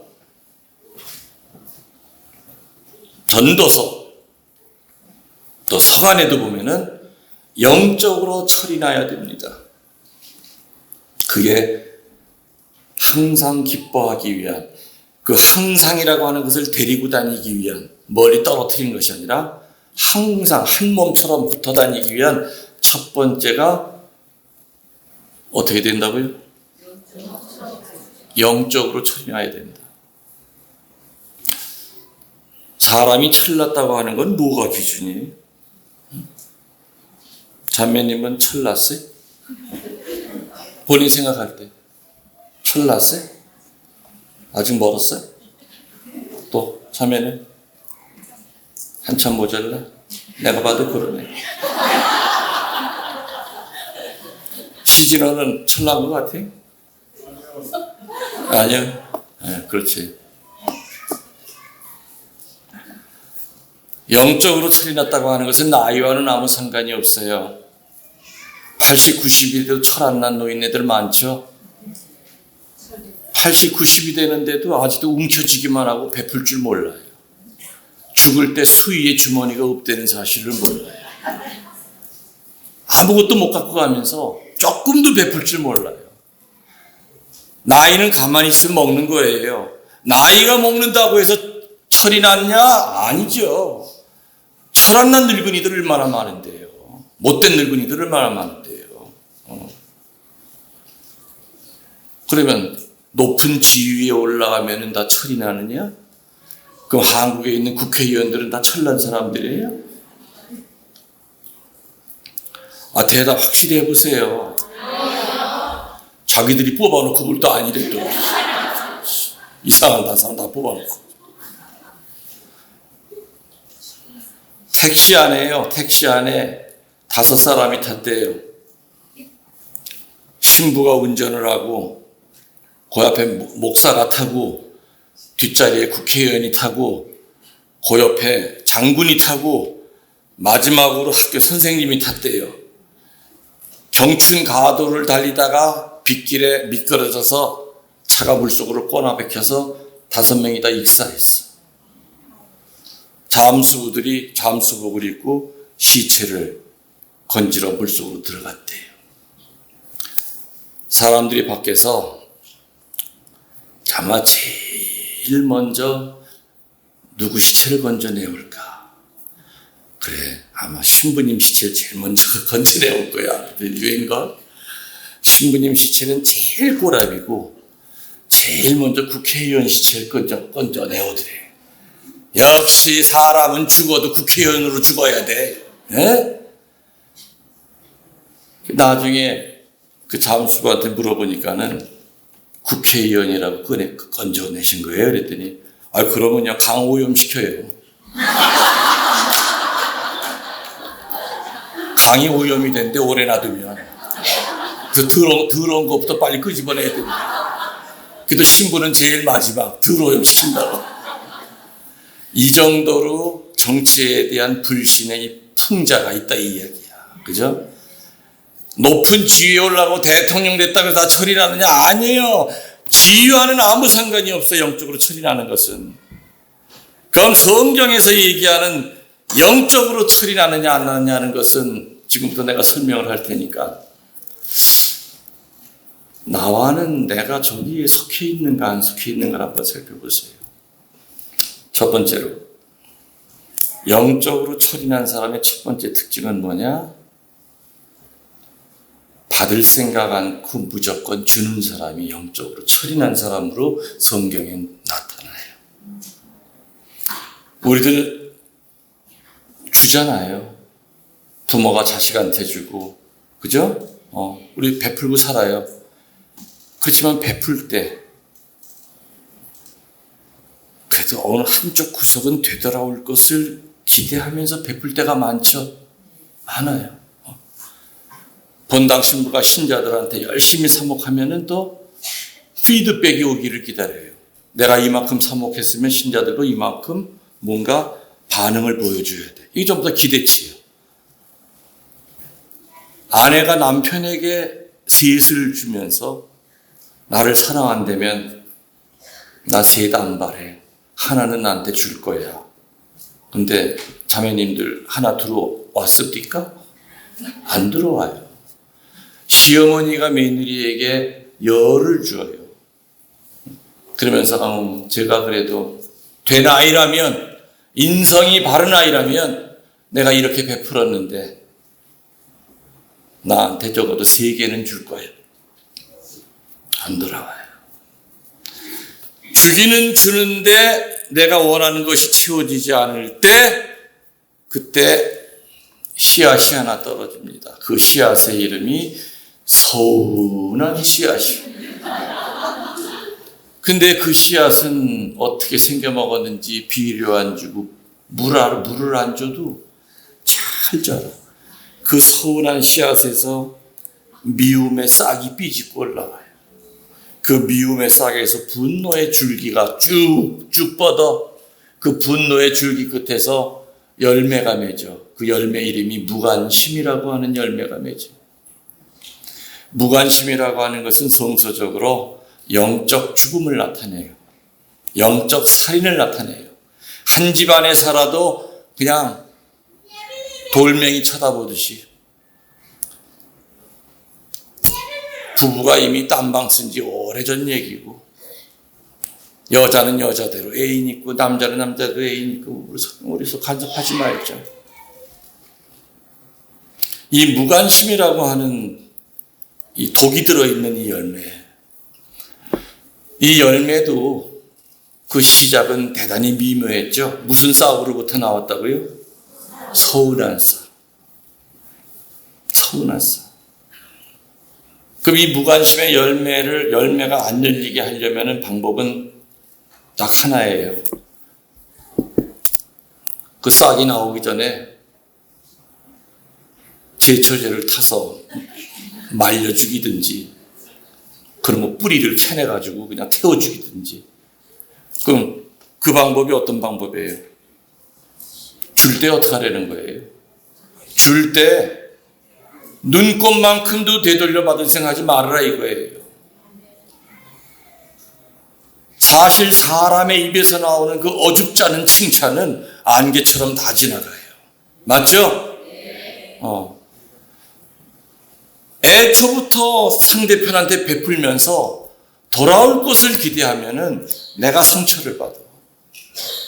전도서, 또 서간에도 보면은 영적으로 철이 나야 됩니다. 그게 항상 기뻐하기 위한, 그 항상이라고 하는 것을 데리고 다니기 위한, 멀리 떨어뜨리는 것이 아니라 항상 한 몸처럼 붙어 다니기 위한 첫 번째가 어떻게 된다고요? 영적으로 철이 나야 된다. 사람이 철났다고 하는 건 뭐가 기준이에요? 자매님은 철났어요? 본인 생각할 때 철났어요? 아직 멀었어요? 또 자매는 한참 모자라? 내가 봐도 그러네. 시진호는 철난 것 같아요? 아니요. 네, 그렇지. 영적으로 철이 났다고 하는 것은 나이와는 아무 상관이 없어요. 80, 90이 돼도 철 안 난 노인네들 많죠? 80, 90이 되는데도 아직도 움켜쥐기만 하고 베풀 줄 몰라요. 죽을 때 수의의 주머니가 없다는 사실을 몰라요. 아무것도 못 갖고 가면서 조금도 베풀 줄 몰라요. 나이는 가만히 있으면 먹는 거예요. 나이가 먹는다고 해서 철이 났냐? 아니죠. 철 안 난 늙은이들 얼마나 많은데요. 못된 늙은이들 얼마나 많은데요. 그러면 높은 지위에 올라가면 다 철이 나느냐? 그럼 한국에 있는 국회의원들은 다 철난 사람들이에요? 대답 확실히 해보세요. 자기들이 뽑아놓고 뭘 또 아니래 또. 이상한 사람 다 뽑아놓고. 택시 안에요. 택시 안에 5사람이 탔대요. 신부가 운전을 하고 그 앞에 목사가 타고 뒷자리에 국회의원이 타고 그 옆에 장군이 타고 마지막으로 학교 선생님이 탔대요. 경춘 가도를 달리다가 빗길에 미끄러져서 차가 물속으로 꼬나박혀서 5명이 다 익사했어. 잠수부들이 잠수복을 입고 시체를 건지러 물속으로 들어갔대요. 사람들이 밖에서 아마 제일 먼저 누구 시체를 건져내올까? 그래, 아마 신부님 시체를 제일 먼저 건져내올 거야. 왠가? 신부님 시체는 제일 꼬랍이고 제일 먼저 국회의원 시체를 건져내오더래. 역시 사람은 죽어도 국회의원으로 죽어야 돼. 에? 나중에 그 잠수부한테 물어보니까는 국회의원이라고 건져내신 거예요. 그랬더니 그러면요 강오염 시켜요. 강이 오염이 된대 오래 놔두면. 그래서 더러운 것부터 빨리 끄집어내야 됩니다. 그래도 신부는 제일 마지막 더러움 시킨다고. 이 정도로 정치에 대한 불신의 풍자가 있다 이 이야기야. 그죠? 높은 지위에 올라가고 대통령 됐다고 해서 다 철이 나느냐? 아니에요. 지위와는 아무 상관이 없어요. 영적으로 철이 나는 것은. 그럼 성경에서 얘기하는 영적으로 철이 나느냐 안 나느냐는 것은 지금부터 내가 설명을 할 테니까 나와는 내가 저기에 속해 있는가 안 속해 있는가 한번 살펴보세요. 첫 번째로 영적으로 철이 난 사람의 첫 번째 특징은 뭐냐? 받을 생각 않고 무조건 주는 사람이 영적으로 철인한 사람으로 성경엔 나타나요. 우리들 주잖아요. 부모가 자식한테 주고, 그죠? 우리 베풀고 살아요. 그렇지만 베풀 때 그래도 어느 한쪽 구석은 되돌아올 것을 기대하면서 베풀 때가 많아요. 본당 신부가 신자들한테 열심히 사목하면은 또 피드백이 오기를 기다려요. 내가 이만큼 사목했으면 신자들도 이만큼 뭔가 반응을 보여줘야 돼. 이게 전부 다 기대치예요. 아내가 남편에게 셋을 주면서 나를 사랑한다면 나 셋 안 바래. 하나는 나한테 줄 거야. 근데 자매님들 하나 들어왔습니까? 안 들어와요. 시어머니가 며느리에게 열을 줘요. 그러면서 제가 그래도 된 아이라면, 인성이 바른 아이라면 내가 이렇게 베풀었는데 나한테 적어도 3개는 줄 거야. 안 돌아와요. 주기는 주는데 내가 원하는 것이 채워지지 않을 때, 그때 씨앗이 하나 떨어집니다. 그 씨앗의 이름이 서운한 씨앗이에요. 근데 그 씨앗은 어떻게 생겨 먹었는지 비료 안 주고 물을 안 줘도 잘 자라. 그 서운한 씨앗에서 미움의 싹이 삐집고 올라와요. 그 미움의 싹에서 분노의 줄기가 쭉쭉 뻗어 그 분노의 줄기 끝에서 열매가 맺어. 그 열매 이름이 무관심이라고 하는 열매가 맺어. 무관심이라고 하는 것은 성서적으로 영적 죽음을 나타내요. 영적 살인을 나타내요. 한 집안에 살아도 그냥 돌멩이 쳐다보듯이 부부가 이미 딴방 쓴 지 오래전 얘기고, 여자는 여자대로 애인 있고 남자는 남자대로 애인 있고, 우리서 간섭하지 말자. 이 무관심이라고 하는 이 독이 들어있는 이 열매, 이 열매도 그 시작은 대단히 미묘했죠. 무슨 싹으로부터 나왔다고요? 서운한 싹. 서운한 싹. 그럼 이 무관심의 열매가 안 열리게 하려면 방법은 딱 하나예요. 그 싹이 나오기 전에 제초제를 타서 말려 죽이든지, 그러면 뿌리를 캐내가지고 그냥 태워 죽이든지. 그럼 그 방법이 어떤 방법이에요? 줄 때 어떻게 하려는 거예요? 줄 때 눈꽃만큼도 되돌려 받을 생각하지 말아라 이거예요. 사실 사람의 입에서 나오는 그 어줍지 않은 칭찬은 안개처럼 다 지나가요. 맞죠? 애초부터 상대편한테 베풀면서 돌아올 것을 기대하면은 내가 상처를 받아.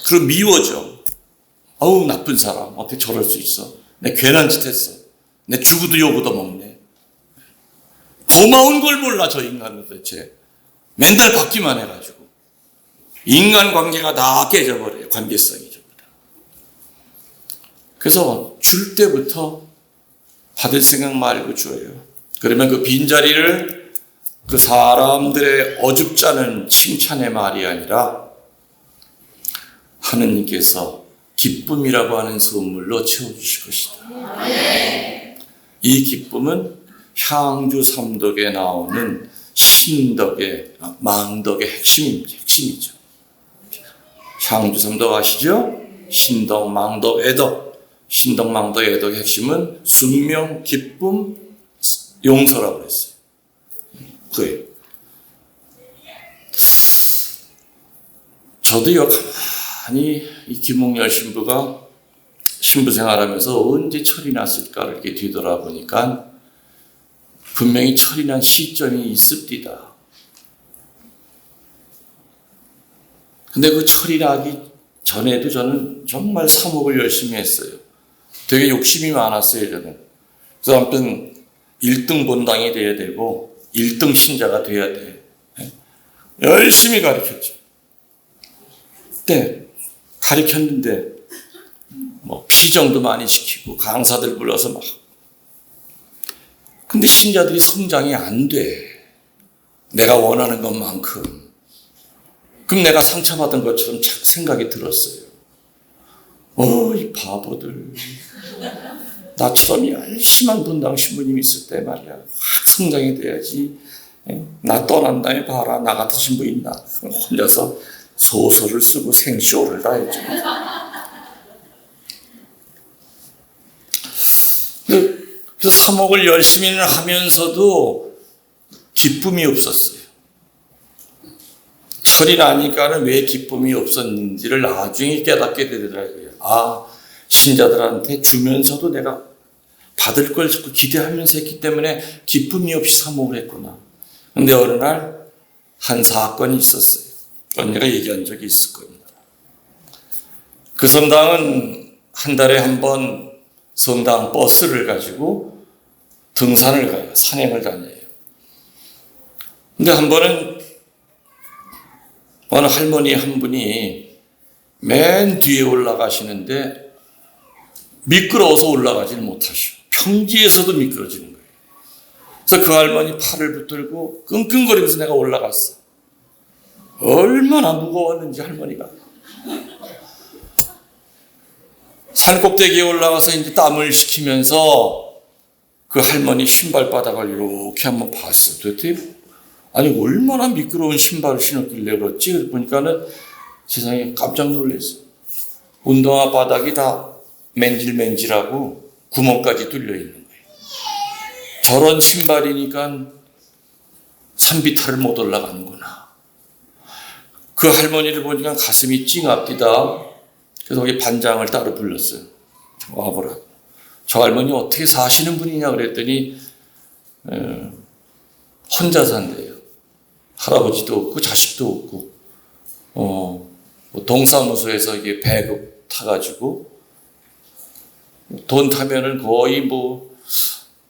그리고 미워져. 아우 나쁜 사람 어떻게 저럴 수 있어. 내 괜한 짓 했어. 내 죽어도 욕도 먹네. 고마운 걸 몰라 저 인간은 도대체. 맨날 받기만 해가지고. 인간관계가 다 깨져버려요. 관계성이 전부 다. 그래서 줄 때부터 받을 생각 말고 줘요. 그러면 그 빈자리를 그 사람들의 어줍지 않은 칭찬의 말이 아니라 하느님께서 기쁨이라고 하는 선물로 채워주실 것이다. 이 기쁨은 향주 삼덕에 나오는 신덕의, 망덕의 핵심이죠. 향주 삼덕 아시죠? 신덕, 망덕, 애덕. 신덕, 망덕, 애덕의 핵심은 순명, 기쁨, 용서라고 그랬어요. 그예요. 저도요, 가만히 이 김홍열 신부가 신부 생활하면서 언제 철이 났을까 이렇게 뒤돌아보니까 분명히 철이 난 시점이 있습니다. 근데 그 철이 나기 전에도 저는 정말 사목을 열심히 했어요. 되게 욕심이 많았어요, 저는. 그래서 아무튼 1등 본당이 돼야 되고 1등 신자가 돼야 돼. 열심히 가르쳤죠. 그때 가르쳤는데 뭐 피정도 많이 시키고 강사들 불러서 막. 근데 신자들이 성장이 안 돼. 내가 원하는 것만큼. 그럼 내가 상처받은 것처럼 생각이 들었어요. 이 바보들. 나처럼 열심한 분당 신부님이 있을 때 말이야. 성장이 돼야지. 나 떠난 다음에 봐라. 나 같은 신부 있나. 혼자서 소설을 쓰고 생쇼를 다 했죠. 그래서 사목을 열심히 하면서도 기쁨이 없었어요. 철이 나니까는 왜 기쁨이 없었는지를 나중에 깨닫게 되더라고요. 신자들한테 주면서도 내가 받을 걸 자꾸 기대하면서 했기 때문에 기쁨이 없이 사목을 했구나. 근데 어느 날 한 사건이 있었어요. 언니가 얘기한 적이 있을 겁니다. 그 성당은 한 달에 한 번 성당 버스를 가지고 등산을 가요. 산행을 다녀요. 근데 한 번은 어느 할머니 한 분이 맨 뒤에 올라가시는데 미끄러워서 올라가지는 못하셔. 평지에서도 미끄러지는 거예요. 그래서 그 할머니 팔을 붙들고 끙끙거리면서 내가 올라갔어. 얼마나 무거웠는지 할머니가. 산 꼭대기에 올라가서 이제 땀을 식히면서 그 할머니 신발 바닥을 이렇게 한번 봤어. 도대체 얼마나 미끄러운 신발을 신었길래 그렇지? 보니까는 세상에 깜짝 놀랐어. 운동화 바닥이 다 맨질맨질하고 구멍까지 뚫려 있는 거예요. 저런 신발이니까 산비탈을 못 올라가는구나. 그 할머니를 보니까 가슴이 찡합디다. 그래서 거기 반장을 따로 불렀어요. 와보라. 저 할머니 어떻게 사시는 분이냐 그랬더니 혼자 산대요. 할아버지도 없고 자식도 없고 동사무소에서 이게 배급 타가지고 돈 타면은 거의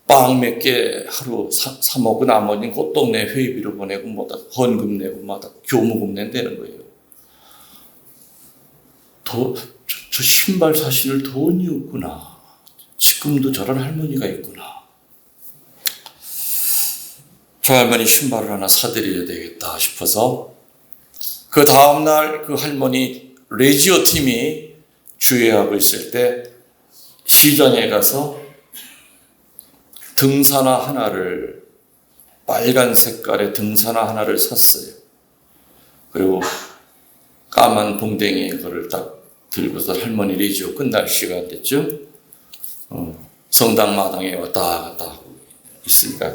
빵 몇 개 하루 사 먹고 나머지는 꽃동네 회비로 보내고 헌금 내고 교무금 낸다는 거예요. 저 신발 사실 돈이 없구나. 지금도 저런 할머니가 있구나. 저 할머니 신발을 하나 사드려야 되겠다 싶어서 그 다음날 그 할머니 레지오 팀이 주회하고 있을 때 시장에 가서 등산화 하나를 빨간 색깔의 등산화 하나를 샀어요. 그리고 까만 봉댕이 그걸 딱 들고서 할머니 레지오 끝날 시간 됐죠. 성당 마당에 왔다 갔다 하고 있으니까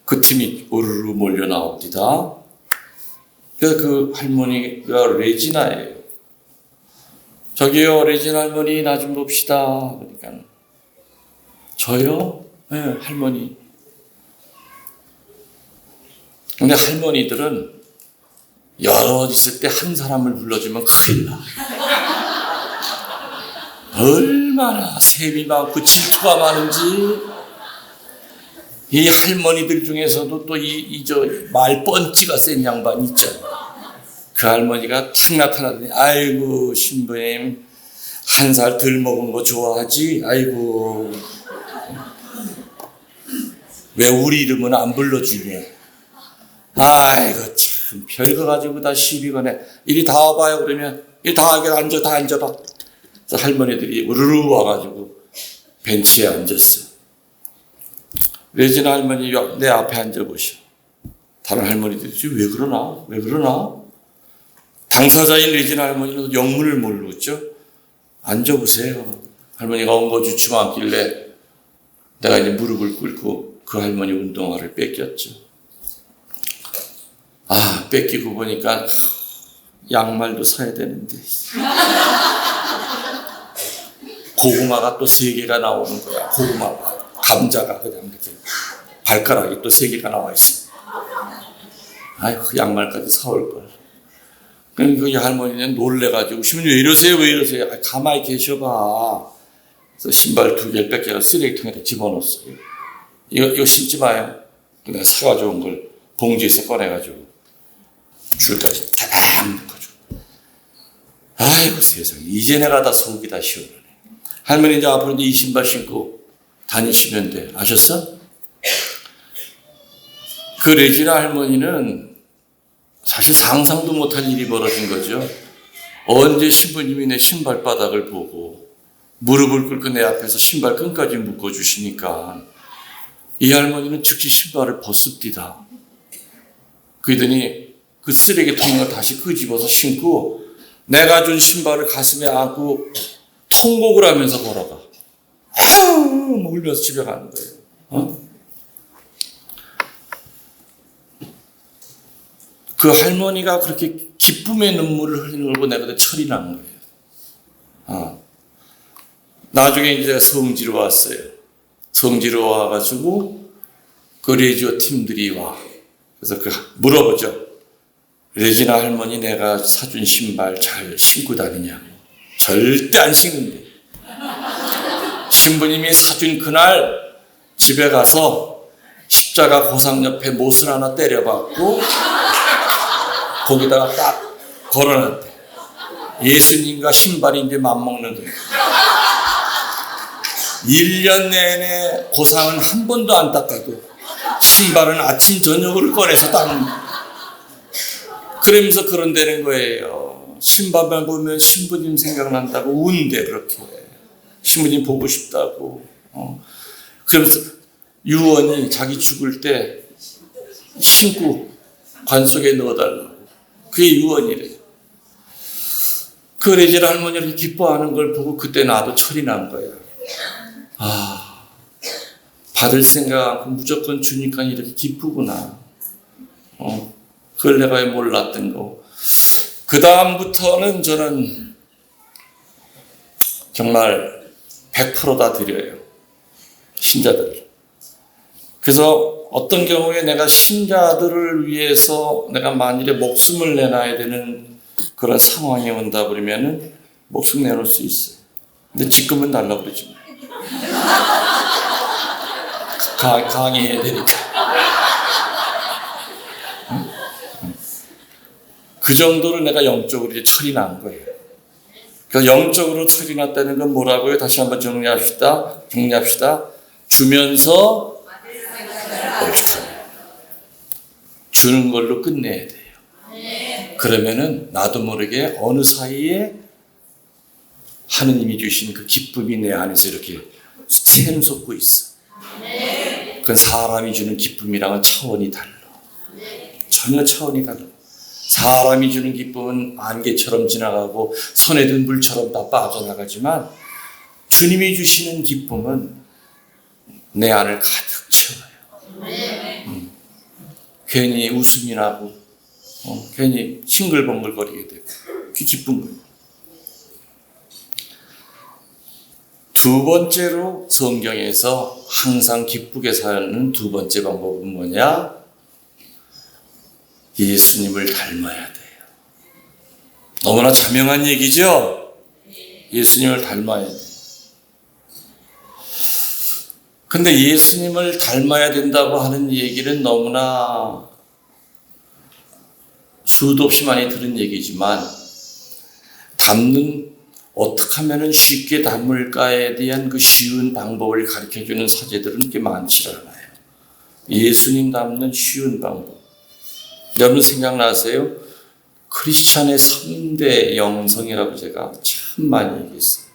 그 팀이 우르르 몰려 나옵니다. 그래서 그 할머니가 레지나예요. 저기요, 레지나 할머니 나 좀 봅시다. 그러니까 저요? 네, 할머니. 근데 할머니들은 여럿 있을 때 한 사람을 불러주면 큰일 나. 얼마나 셈이 많고 질투가 많은지. 이 할머니들 중에서도 또 말번지가 센 양반 있잖아요. 그 할머니가 탁 나타나더니 아이고 신부님 한 살 덜 먹은 거 좋아하지? 아이고 왜 우리 이름은 안 불러주냐? 아이고 참 별거 가지고 다 시비 거네. 이리 다 와봐요. 그러면 이리 다 앉아봐. 그래서 할머니들이 우르르 와가지고 벤치에 앉았어. 레지나 할머니 내 앞에 앉아보셔. 다른 할머니들이 왜 그러나? 당사자인 레지나 할머니는 영문을 모르겠죠. 앉아보세요. 할머니가 엉거주춤 앉길래 내가 이제 무릎을 꿇고 그 할머니 운동화를 뺏겼죠. 뺏기고 보니까 양말도 사야 되는데 고구마가 또 3개가 나오는 거야. 고구마가. 감자가 그냥 이렇게 발가락이 또 3개가 나와 있어. 아이고 양말까지 사올 걸. 그러니까 그 할머니는 놀래가지고 시부님 왜 이러세요? 가만히 계셔봐. 그래서 신발 2개를 뺏겨서 쓰레기통에 집어넣었어요. 이거 신지 마요. 내가 사가지고 온 걸 봉지에서 꺼내가지고 줄까지 다닥 묶어주고. 아이고 세상에, 이제 내가 다 속이 다 시원하네. 할머니 이제 앞으로 이제 이 신발 신고 다니시면 돼. 아셨어? 그 레지나 할머니는 사실 상상도 못할 일이 벌어진 거죠. 언제 신부님이 내 신발바닥을 보고 무릎을 꿇고 내 앞에서 신발 끈까지 묶어주시니까 이 할머니는 즉시 신발을 벗습니다. 그러더니 그 쓰레기통을 다시 끄집어서 신고 내가 준 신발을 가슴에 안고 통곡을 하면서 걸어가. 아우 울면서 집에 가는 거예요. 그 할머니가 그렇게 기쁨의 눈물을 흘리는 걸 보고 내가 그때 철이 나는 거예요. 나중에 이제 성지로 왔어요. 성지로 와가지고 그 레지오 팀들이 와. 그래서 물어보죠. 레지나 할머니 내가 사준 신발 잘 신고 다니냐고. 절대 안 신는데. 신부님이 사준 그날 집에 가서 십자가 고상 옆에 못을 하나 때려박고 거기다가 딱 걸어놨대. 예수님과 신발이 이제 맞먹는 거예요. 1년 내내 고상은 한 번도 안 닦아도 신발은 아침 저녁을 꺼내서 닦는 거예요. 그러면서 그런다는 거예요. 신발만 보면 신부님 생각난다고 운대 그렇게. 신부님 보고 싶다고. 그러면서 유언이 자기 죽을 때 신고 관 속에 넣어달라고. 그게 유언이래요. 그 레지나 할머니가 이렇게 기뻐하는 걸 보고 그때 나도 철이 난 거야. 받을 생각 않고 무조건 주니까 이렇게 기쁘구나. 그걸 내가 왜 몰랐던 거. 그 다음부터는 저는 정말 100% 다 드려요. 신자들. 그래서 어떤 경우에 내가 신자들을 위해서 내가 만일에 목숨을 내놔야 되는 그런 상황이 온다 그러면은 목숨 내놓을 수 있어요. 근데 지금은 달라고 그러지. 강의해야 되니까. 그 정도로 내가 영적으로 이제 철이 난 거예요. 그 영적으로 철이 났다는 건 뭐라고요? 다시 한번 정리합시다. 주면서 주는 걸로 끝내야 돼요. 그러면은 나도 모르게 어느 사이에 하느님이 주신 그 기쁨이 내 안에서 이렇게 샘솟고 있어. 그건 사람이 주는 기쁨이랑은 차원이 달라. 전혀 차원이 달라. 사람이 주는 기쁨은 안개처럼 지나가고 손에 든 물처럼 다 빠져나가지만 주님이 주시는 기쁨은 내 안을 가득 채워요. 괜히 웃음이 나고 괜히 싱글벙글거리게 되고 그게 기쁜 거예요. 두 번째로 성경에서 항상 기쁘게 사는 두 번째 방법은 뭐냐? 예수님을 닮아야 돼요. 너무나 자명한 얘기죠? 예수님을 닮아야 돼요. 근데 예수님을 닮아야 된다고 하는 얘기는 너무나 수도 없이 많이 들은 얘기지만 어떻게 하면 쉽게 닮을까에 대한 그 쉬운 방법을 가르쳐주는 사제들은 그렇게 많지 않아요. 예수님 닮는 쉬운 방법. 여러분 생각나세요? 크리스찬의 3대 영성이라고 제가 참 많이 얘기했어요.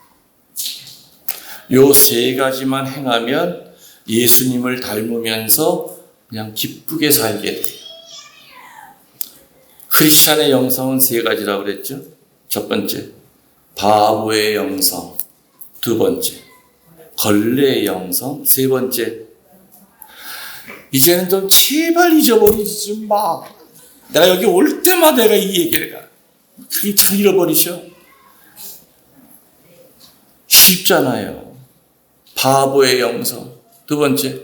요 세 가지만 행하면 예수님을 닮으면서 그냥 기쁘게 살게 돼요. 크리스찬의 영성은 세 가지라고 그랬죠. 첫 번째, 바보의 영성. 두 번째, 벌레의 영성. 세 번째, 이제는 좀 제발 잊어버리지 좀 마. 내가 여기 올 때마다 내가 이 얘기를 가. 그게 참 잃어버리셔. 쉽잖아요. 바보의 영성. 두 번째,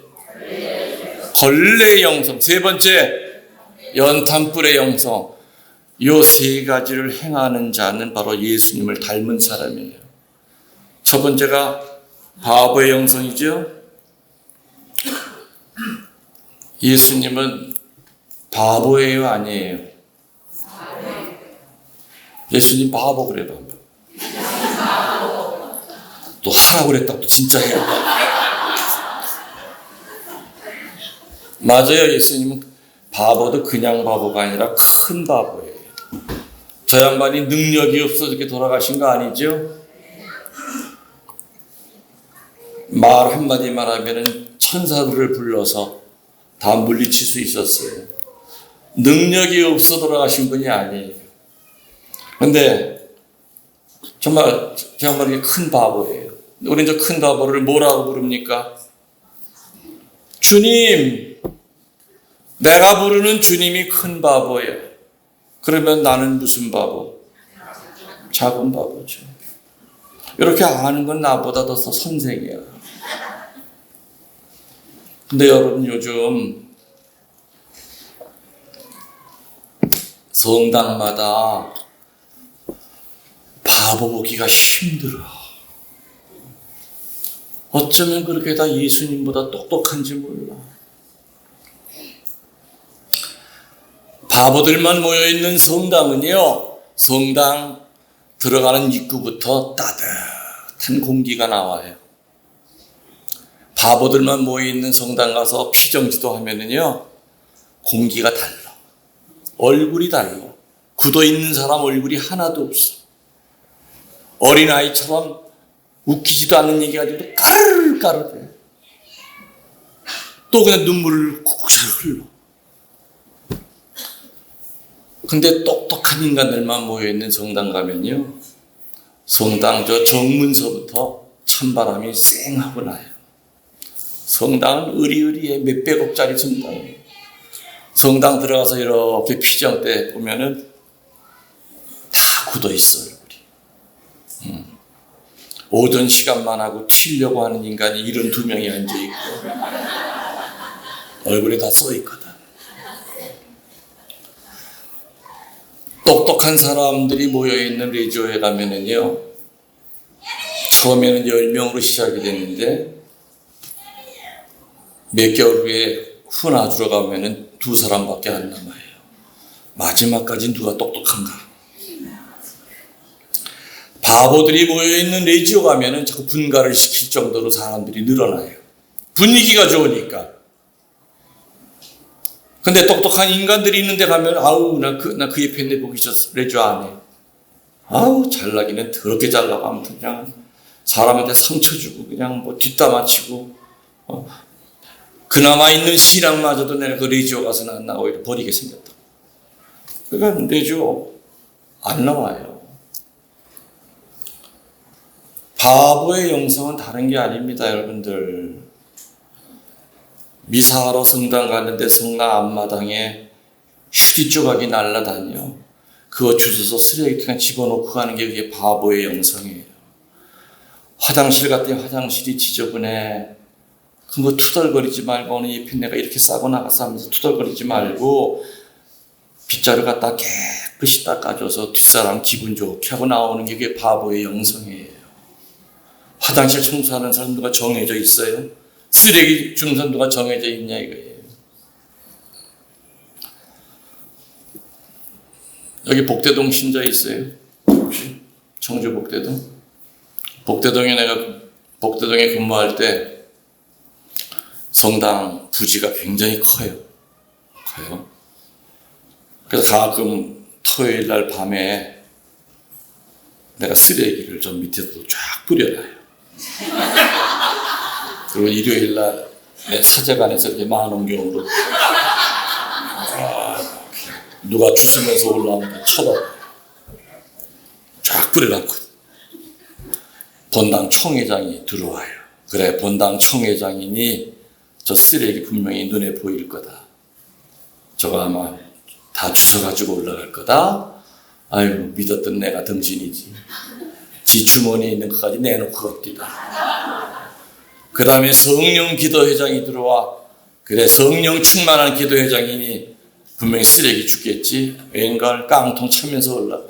벌레의 영성. 세 번째, 연탄불의 영성. 이 세 가지를 행하는 자는 바로 예수님을 닮은 사람이에요. 첫 번째가 바보의 영성이죠. 예수님은 바보예요, 아니에요? 예수님 바보 그래도 한번. 또 하라고 그랬다고 또 진짜 해야 돼. 맞아요. 예수님은 바보도 그냥 바보가 아니라 큰 바보예요. 저 양반이 능력이 없어서 이렇게 돌아가신 거 아니죠? 말 한마디만 하면은 천사들을 불러서 다 물리칠 수 있었어요. 능력이 없어 돌아가신 분이 아니에요. 근데 정말 저 양반이 큰 바보예요. 우리는 저 큰 바보를 뭐라고 부릅니까? 주님, 내가 부르는 주님이 큰 바보예요. 그러면 나는 무슨 바보? 작은 바보죠. 이렇게 아는 건 나보다 더 선생이야. 근데 여러분 요즘 성당마다 바보 보기가 힘들어. 어쩌면 그렇게 다 예수님보다 똑똑한지 몰라. 바보들만 모여있는 성당은요, 성당 들어가는 입구부터 따뜻한 공기가 나와요. 바보들만 모여있는 성당 가서 피정지도 하면은요, 공기가 달라. 얼굴이 달라. 굳어있는 사람 얼굴이 하나도 없어. 어린아이처럼 웃기지도 않는 얘기 가지고 까르르까르르. 또 그냥 눈물을 꾹꾹 흘러. 근데 똑똑한 인간들만 모여있는 성당 가면요, 성당 저 정문서부터 찬바람이 쌩하고 나요. 성당은 으리으리해. 몇백억짜리 성당이에요. 성당 들어가서 이렇게 피정 때 보면은 다 굳어있어, 얼굴이. 오전 시간만 하고 튀려고 하는 인간이 72명이 앉아있고, 얼굴에 다 써있거든. 똑똑한 사람들이 모여있는 레지오에 가면은요, 처음에는 10명으로 시작이 됐는데, 몇 개월 후에 후나 들어가면은 2사람밖에 안 남아요. 마지막까지 누가 똑똑한가? 바보들이 모여있는 레지오 가면은 자꾸 분가를 시킬 정도로 사람들이 늘어나요. 분위기가 좋으니까. 근데 똑똑한 인간들이 있는 데 가면, 아우, 나 그 옆에 있는데 보기 있었어. 레지오 안에. 아우, 잘나기는 더럽게 잘나고, 아무튼 그냥 사람한테 상처 주고, 그냥 뭐 뒷담화치고, 그나마 있는 신앙마저도 내가 그 레지오 가서는 안 나오고 버리게 생겼다. 그러니까 레지오 안 나와요. 바보의 영성은 다른 게 아닙니다, 여러분들. 미사하러 성당 갔는데 성당 앞마당에 휴지 조각이 날아다녀. 그거 주워서 쓰레기통에 집어넣고 가는 게 그게 바보의 영성이에요. 화장실 갔더니 화장실이 지저분해. 그거 투덜거리지 말고, 오늘 이 펜 내가 이렇게 싸고 나가서 하면서 투덜거리지 말고 빗자루 갖다 깨끗이 닦아줘서 뒷사람 기분 좋게 하고 나오는 게 그게 바보의 영성이에요. 화장실 청소하는 사람 누가 정해져 있어요? 쓰레기 주는 사람 누가 정해져 있냐 이거예요. 여기 복대동 신자 있어요? 혹시? 청주 복대동? 복대동에 내가 복대동에 근무할 때 성당 부지가 굉장히 커요. 그래서 가끔 토요일 날 밤에 내가 쓰레기를 좀 밑에도 쫙 뿌려놔요. 그리고 일요일 날 내 사제관에서 이렇게 만원경으로 누가 주스면서 올라오면 쳐다봐요. 쫙 뿌려놨거든. 본당 총회장이 들어와요. 그래, 본당 총회장이니 저 쓰레기 분명히 눈에 보일 거다. 저거 아마 다 주워가지고 올라갈 거다. 아이고, 믿었던 내가 등신이지. 지 주머니에 있는 것까지 내놓고 엎디다. 그 다음에 성령 기도회장이 들어와. 그래, 성령 충만한 기도회장이니 분명히 쓰레기 줍겠지. 웬걸 깡통 차면서 올라가.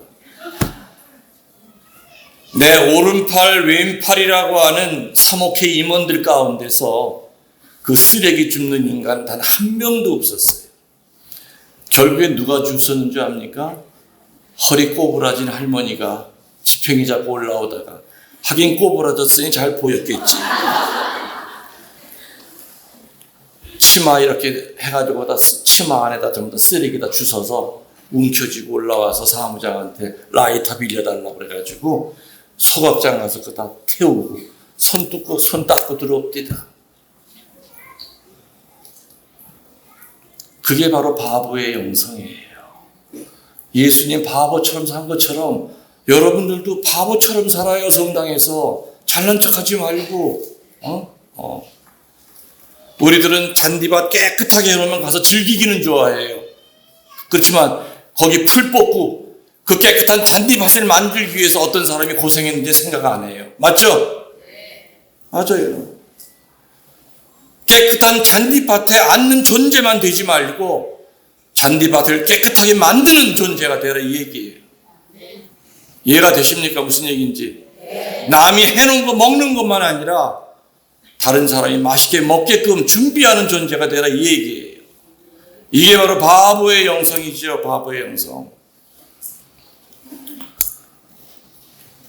내 오른팔 왼팔이라고 하는 사목회 임원들 가운데서 그 쓰레기 줍는 인간 단 한 명도 없었어요. 결국에 누가 죽었는 줄 압니까? 허리 꼬부라진 할머니가 지팡이 잡고 올라오다가, 하긴 꼬부라졌으니 잘 보였겠지. 치마 이렇게 해가지고 다 치마 안에다 전부 다 쓰레기다 주워서 움켜쥐고 올라와서 사무장한테 라이터 빌려달라고 그래가지고 소각장 가서 그거 다 태우고 손 닦고 들어옵디다. 그게 바로 바보의 영성이에요. 예수님 바보처럼 산 것처럼 여러분들도 바보처럼 살아요. 성당에서 잘난 척하지 말고. 우리들은 잔디밭 깨끗하게 해놓으면 가서 즐기기는 좋아해요. 그렇지만 거기 풀 뽑고 그 깨끗한 잔디밭을 만들기 위해서 어떤 사람이 고생했는지 생각 안 해요. 맞죠? 맞아요. 깨끗한 잔디밭에 앉는 존재만 되지 말고 잔디밭을 깨끗하게 만드는 존재가 되라 이 얘기예요. 이해가 되십니까? 무슨 얘기인지. 남이 해놓은 거 먹는 것만 아니라 다른 사람이 맛있게 먹게끔 준비하는 존재가 되라 이 얘기예요. 이게 바로 바보의 영성이죠. 바보의 영성.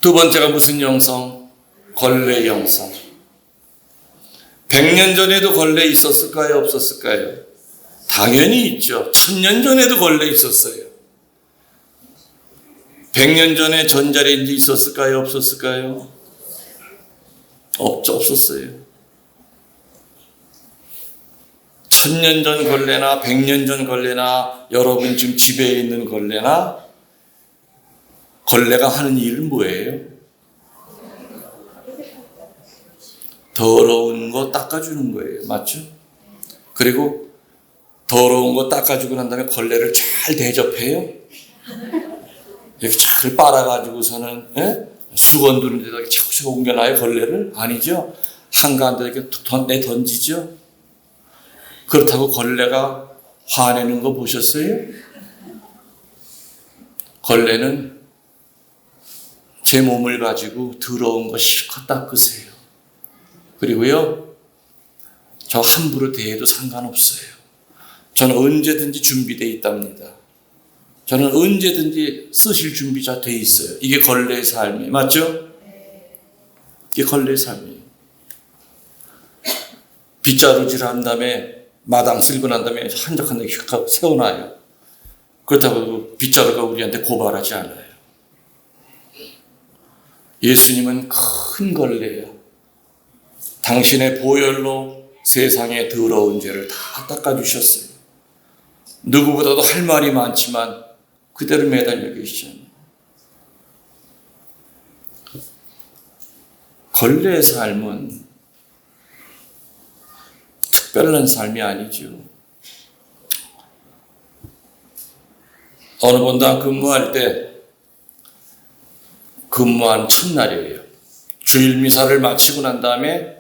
두 번째가 무슨 영성? 걸레 영성. 100년 전에도 걸레 있었을까요? 없었을까요? 당연히 있죠. 1000년 전에도 걸레 있었어요. 100년 전에 전자레인지 있었을까요? 없었을까요? 없었어요. 1000년 전 걸레나 100년 전 걸레나 여러분 지금 집에 있는 걸레나 걸레가 하는 일은 뭐예요? 더러운 거 닦아주는 거예요. 맞죠? 그리고 더러운 거 닦아주고 난 다음에 걸레를 잘 대접해요. 이렇게 잘 빨아가지고서는 수건 두는 데다 이렇게 차곡차곡 옮겨놔요. 걸레를? 아니죠. 한가한데 이렇게 툭 내던지죠. 그렇다고 걸레가 화내는 거 보셨어요? 걸레는 제 몸을 가지고 더러운 거 실컷 닦으세요. 그리고요, 저 함부로 대해도 상관없어요. 저는 언제든지 준비되어 있답니다. 저는 언제든지 쓰실 준비가 돼 있어요. 이게 걸레의 삶이에요. 맞죠? 이게 걸레의 삶이에요. 빗자루질 한 다음에 마당 쓸고 난 다음에 한적한데 세워놔요. 그렇다고 빗자루가 우리한테 고발하지 않아요. 예수님은 큰 걸레예요. 당신의 보혈로 세상의 더러운 죄를 다 닦아주셨어요. 누구보다도 할 말이 많지만 그대로 매달려 계시잖아요. 걸레의 삶은 특별한 삶이 아니죠. 어느 본당 근무할 때 근무한 첫날이에요. 주일 미사를 마치고 난 다음에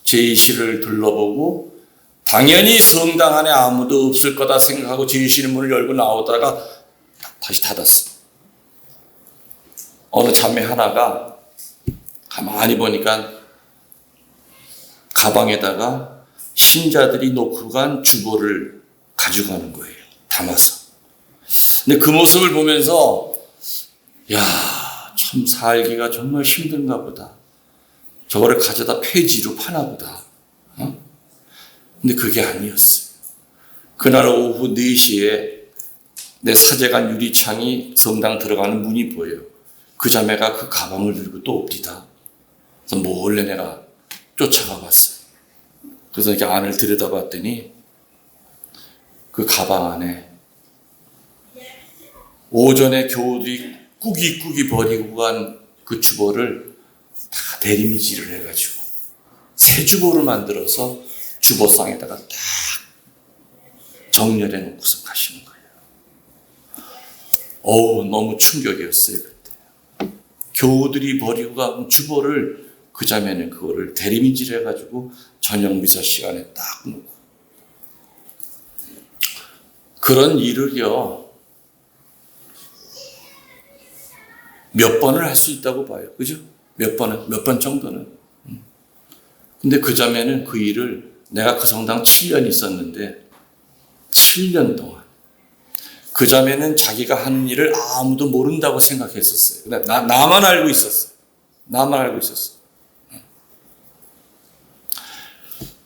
제의실을 둘러보고 당연히 성당 안에 아무도 없을 거다 생각하고 제의실 문을 열고 나오다가 다시 닫았어. 어느 자매 하나가 가만히 보니까 가방에다가 신자들이 놓고 간 주보를 가져가는 거예요. 담아서. 근데 그 모습을 보면서 야, 참 살기가 정말 힘든가 보다. 저거를 가져다 폐지로 파나 보다. 근데 그게 아니었어요. 그날 오후 4시에 내 사제관 유리창이 성당 들어가는 문이 보여요. 그 자매가 그 가방을 들고 또 옵디다. 그래서 몰래 내가 쫓아가 봤어요. 그래서 이렇게 안을 들여다봤더니 그 가방 안에 오전에 교우들이 꾸깃꾸깃 버리고 간 그 주보를 다 대리미질을 해가지고 새 주보를 만들어서 주보상에다가 딱 정렬해 놓고서 가시는 거예요. 너무 충격이었어요, 그때. 교우들이 버리고 간 주보를 그 자매는 그거를 대리미질 해가지고 저녁 미사 시간에 딱 놓고. 그런 일을요, 몇 번을 할 수 있다고 봐요. 그죠? 몇 번 정도는. 근데 그 자매는 그 일을 내가 그 성당 7년 있었는데 7년 동안 그 자매는 자기가 하는 일을 아무도 모른다고 생각했었어요. 근데 나만 알고 있었어. 나만 알고 있었어.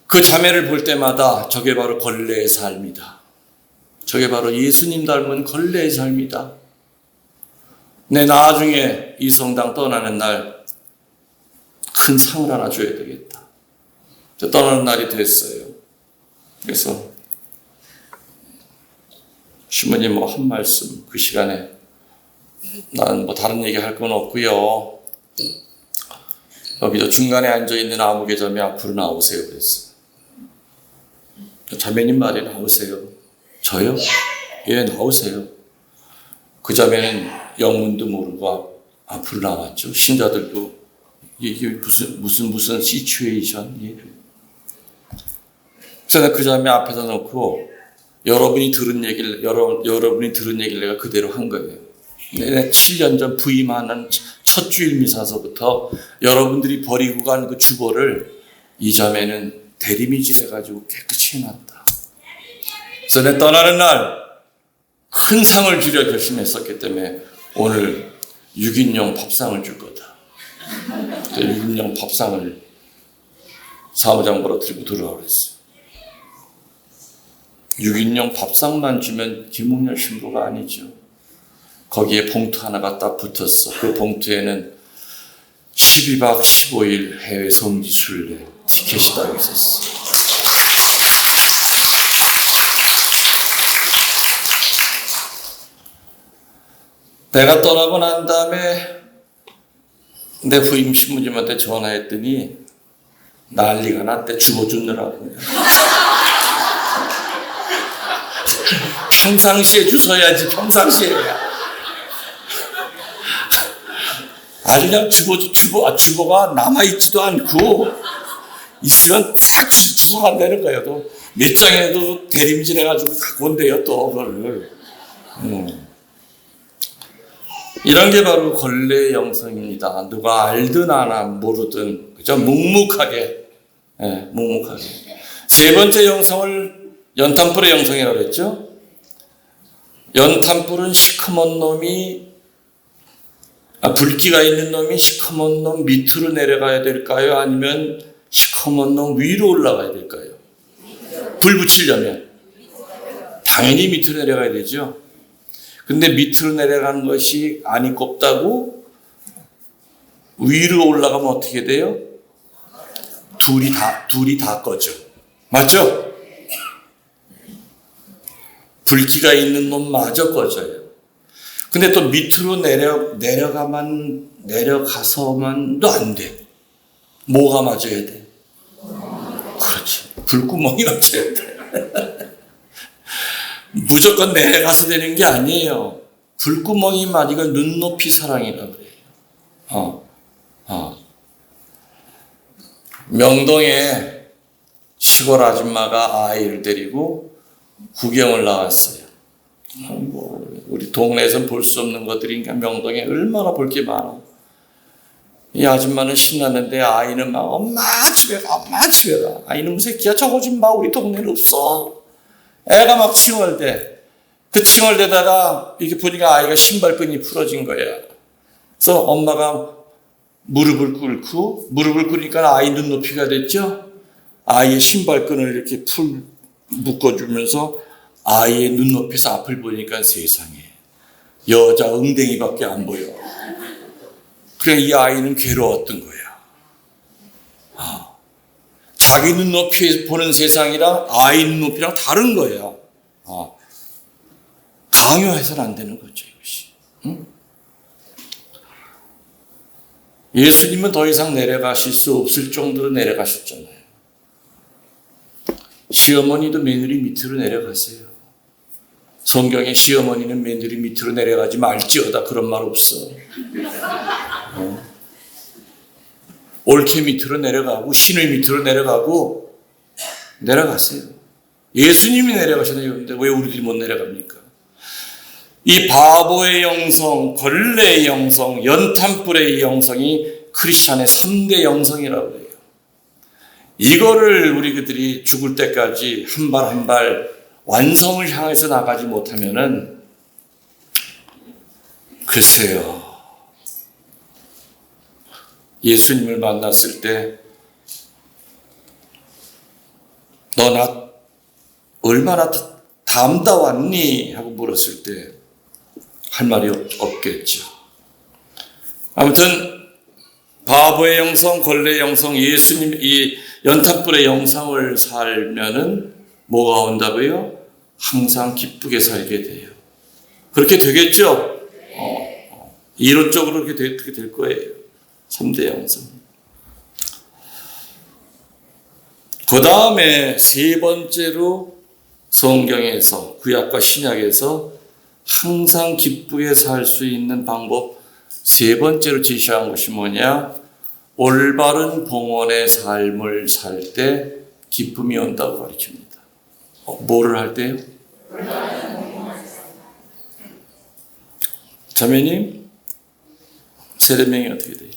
그 자매를 볼 때마다 저게 바로 걸레의 삶이다. 저게 바로 예수님 닮은 걸레의 삶이다. 내 나중에 이 성당 떠나는 날 큰 상을 하나 줘야 되겠다. 떠나는 날이 됐어요. 그래서 신부님 뭐 한 말씀 그 시간에 나는 뭐 다른 얘기 할 건 없고요. 여기 저 중간에 앉아있는 아무개 자매 앞으로 나오세요 그랬어. 자매님 말이 나오세요. 저요? 예, 나오세요. 그 자매는 영문도 모르고 앞으로 나왔죠. 신자들도 이게 무슨 시츄에이션. 예. 그래서 그 자매 앞에다 놓고 여러분이 들은 얘기를 내가 그대로 한 거예요. 내가 7년 전 부임하는 첫 주일 미사서부터 여러분들이 버리고 간 그 주보를 이 자매는 대리미질 해가지고 깨끗이 해놨다. 그래서 내 떠나는 날 큰 상을 주려 결심했었기 때문에 오늘 6인용 밥상을 줄 거다. 6인용 밥상을 사무장보러 들고 들어오라 그랬어요. 6인용 밥상만 주면 김웅렬 신부가 아니죠. 거기에 봉투 하나가 딱 붙었어. 그 봉투에는 12박 15일 해외 성지 순례 티켓이 딱 있었어. 내가 떠나고 난 다음에 내 부임 신부님한테 전화했더니 난리가 났대. 주보 주느라고. 평상시에 주서야지. 평상시에. 아주 그냥 주보가 남아있지도 않고 있으면 다 주워간다는 거예요. 또 몇 장에도 대림질 해가지고 갖고 온대요. 또 그걸. 이런 게 바로 걸레의 영성입니다. 누가 알든 안 모르든 그저 묵묵하게. 예, 묵묵하게. 세 번째 영성을 연탄불의 영성이라고 했죠. 연탄불은 시커먼 놈이 불기가 있는 놈이 시커먼 놈 밑으로 내려가야 될까요? 아니면 시커먼 놈 위로 올라가야 될까요? 불 붙이려면 당연히 밑으로 내려가야 되죠. 근데 밑으로 내려가는 것이 안이 곱다고 위로 올라가면 어떻게 돼요? 둘이 다 꺼져. 맞죠? 불기가 있는 놈마저 꺼져요. 근데 또 밑으로 내려가서만도 안 돼. 뭐가 맞아야 돼? 그렇지. 불구멍이 맞아야 돼. 무조건 내려가서 되는 게 아니에요. 불구멍이 맞으니까 눈높이 사랑이라고 그래요. 명동에 시골 아줌마가 아이를 데리고 구경을 나왔어요. 우리 동네에서는 볼 수 없는 것들이니까 명동에 얼마나 볼 게 많아. 이 아줌마는 신났는데 아이는 막 엄마 집에 가. 아이는 새끼야 저거 좀 봐. 우리 동네는 없어. 애가 막 칭얼대. 그 칭얼대다가 이렇게 보니까 아이가 신발끈이 풀어진 거야. 그래서 엄마가 무릎을 꿇으니까 아이 눈높이가 됐죠. 아이의 신발끈을 이렇게 묶어주면서 아이의 눈높이에서 앞을 보니까 세상에 여자 엉덩이밖에 안 보여. 그래 이 아이는 괴로웠던 거야. 자기 눈높이에서 보는 세상이랑 아이 눈높이랑 다른 거야. 강요해서는 안 되는 거죠, 이것이. 응? 예수님은 더 이상 내려가실 수 없을 정도로 내려가셨잖아요. 시어머니도 며느리 밑으로 내려가세요. 성경에 시어머니는 며느리 밑으로 내려가지 말지어다 그런 말 없어. 올케 밑으로 내려가고 신의 밑으로 내려가고 내려가세요. 예수님이 내려가셨는데 왜 우리들이 못 내려갑니까? 이 바보의 영성, 걸레의 영성, 연탄불의 영성이 크리스찬의 3대 영성이라고 해요. 이거를 우리 그들이 죽을 때까지 한 발 한 발 완성을 향해서 나가지 못하면은 글쎄요. 예수님을 만났을 때 너 나 얼마나 담다 왔니? 하고 물었을 때 할 말이 없겠죠. 아무튼 바보의 영성, 걸레의 영성, 예수님 이 연탄불의 영성을 살면은 뭐가 온다고요? 항상 기쁘게 살게 돼요. 그렇게 되겠죠? 이론적으로 그렇게 될 거예요. 3대 영성. 그 다음에 세 번째로 성경에서 구약과 신약에서 항상 기쁘게 살 수 있는 방법 세 번째로 제시한 것이 뭐냐? 올바른 봉헌의 삶을 살 때 기쁨이 온다고 가르칩니다. 뭐를 할 때요? 자매님, 세례명이 어떻게 돼요?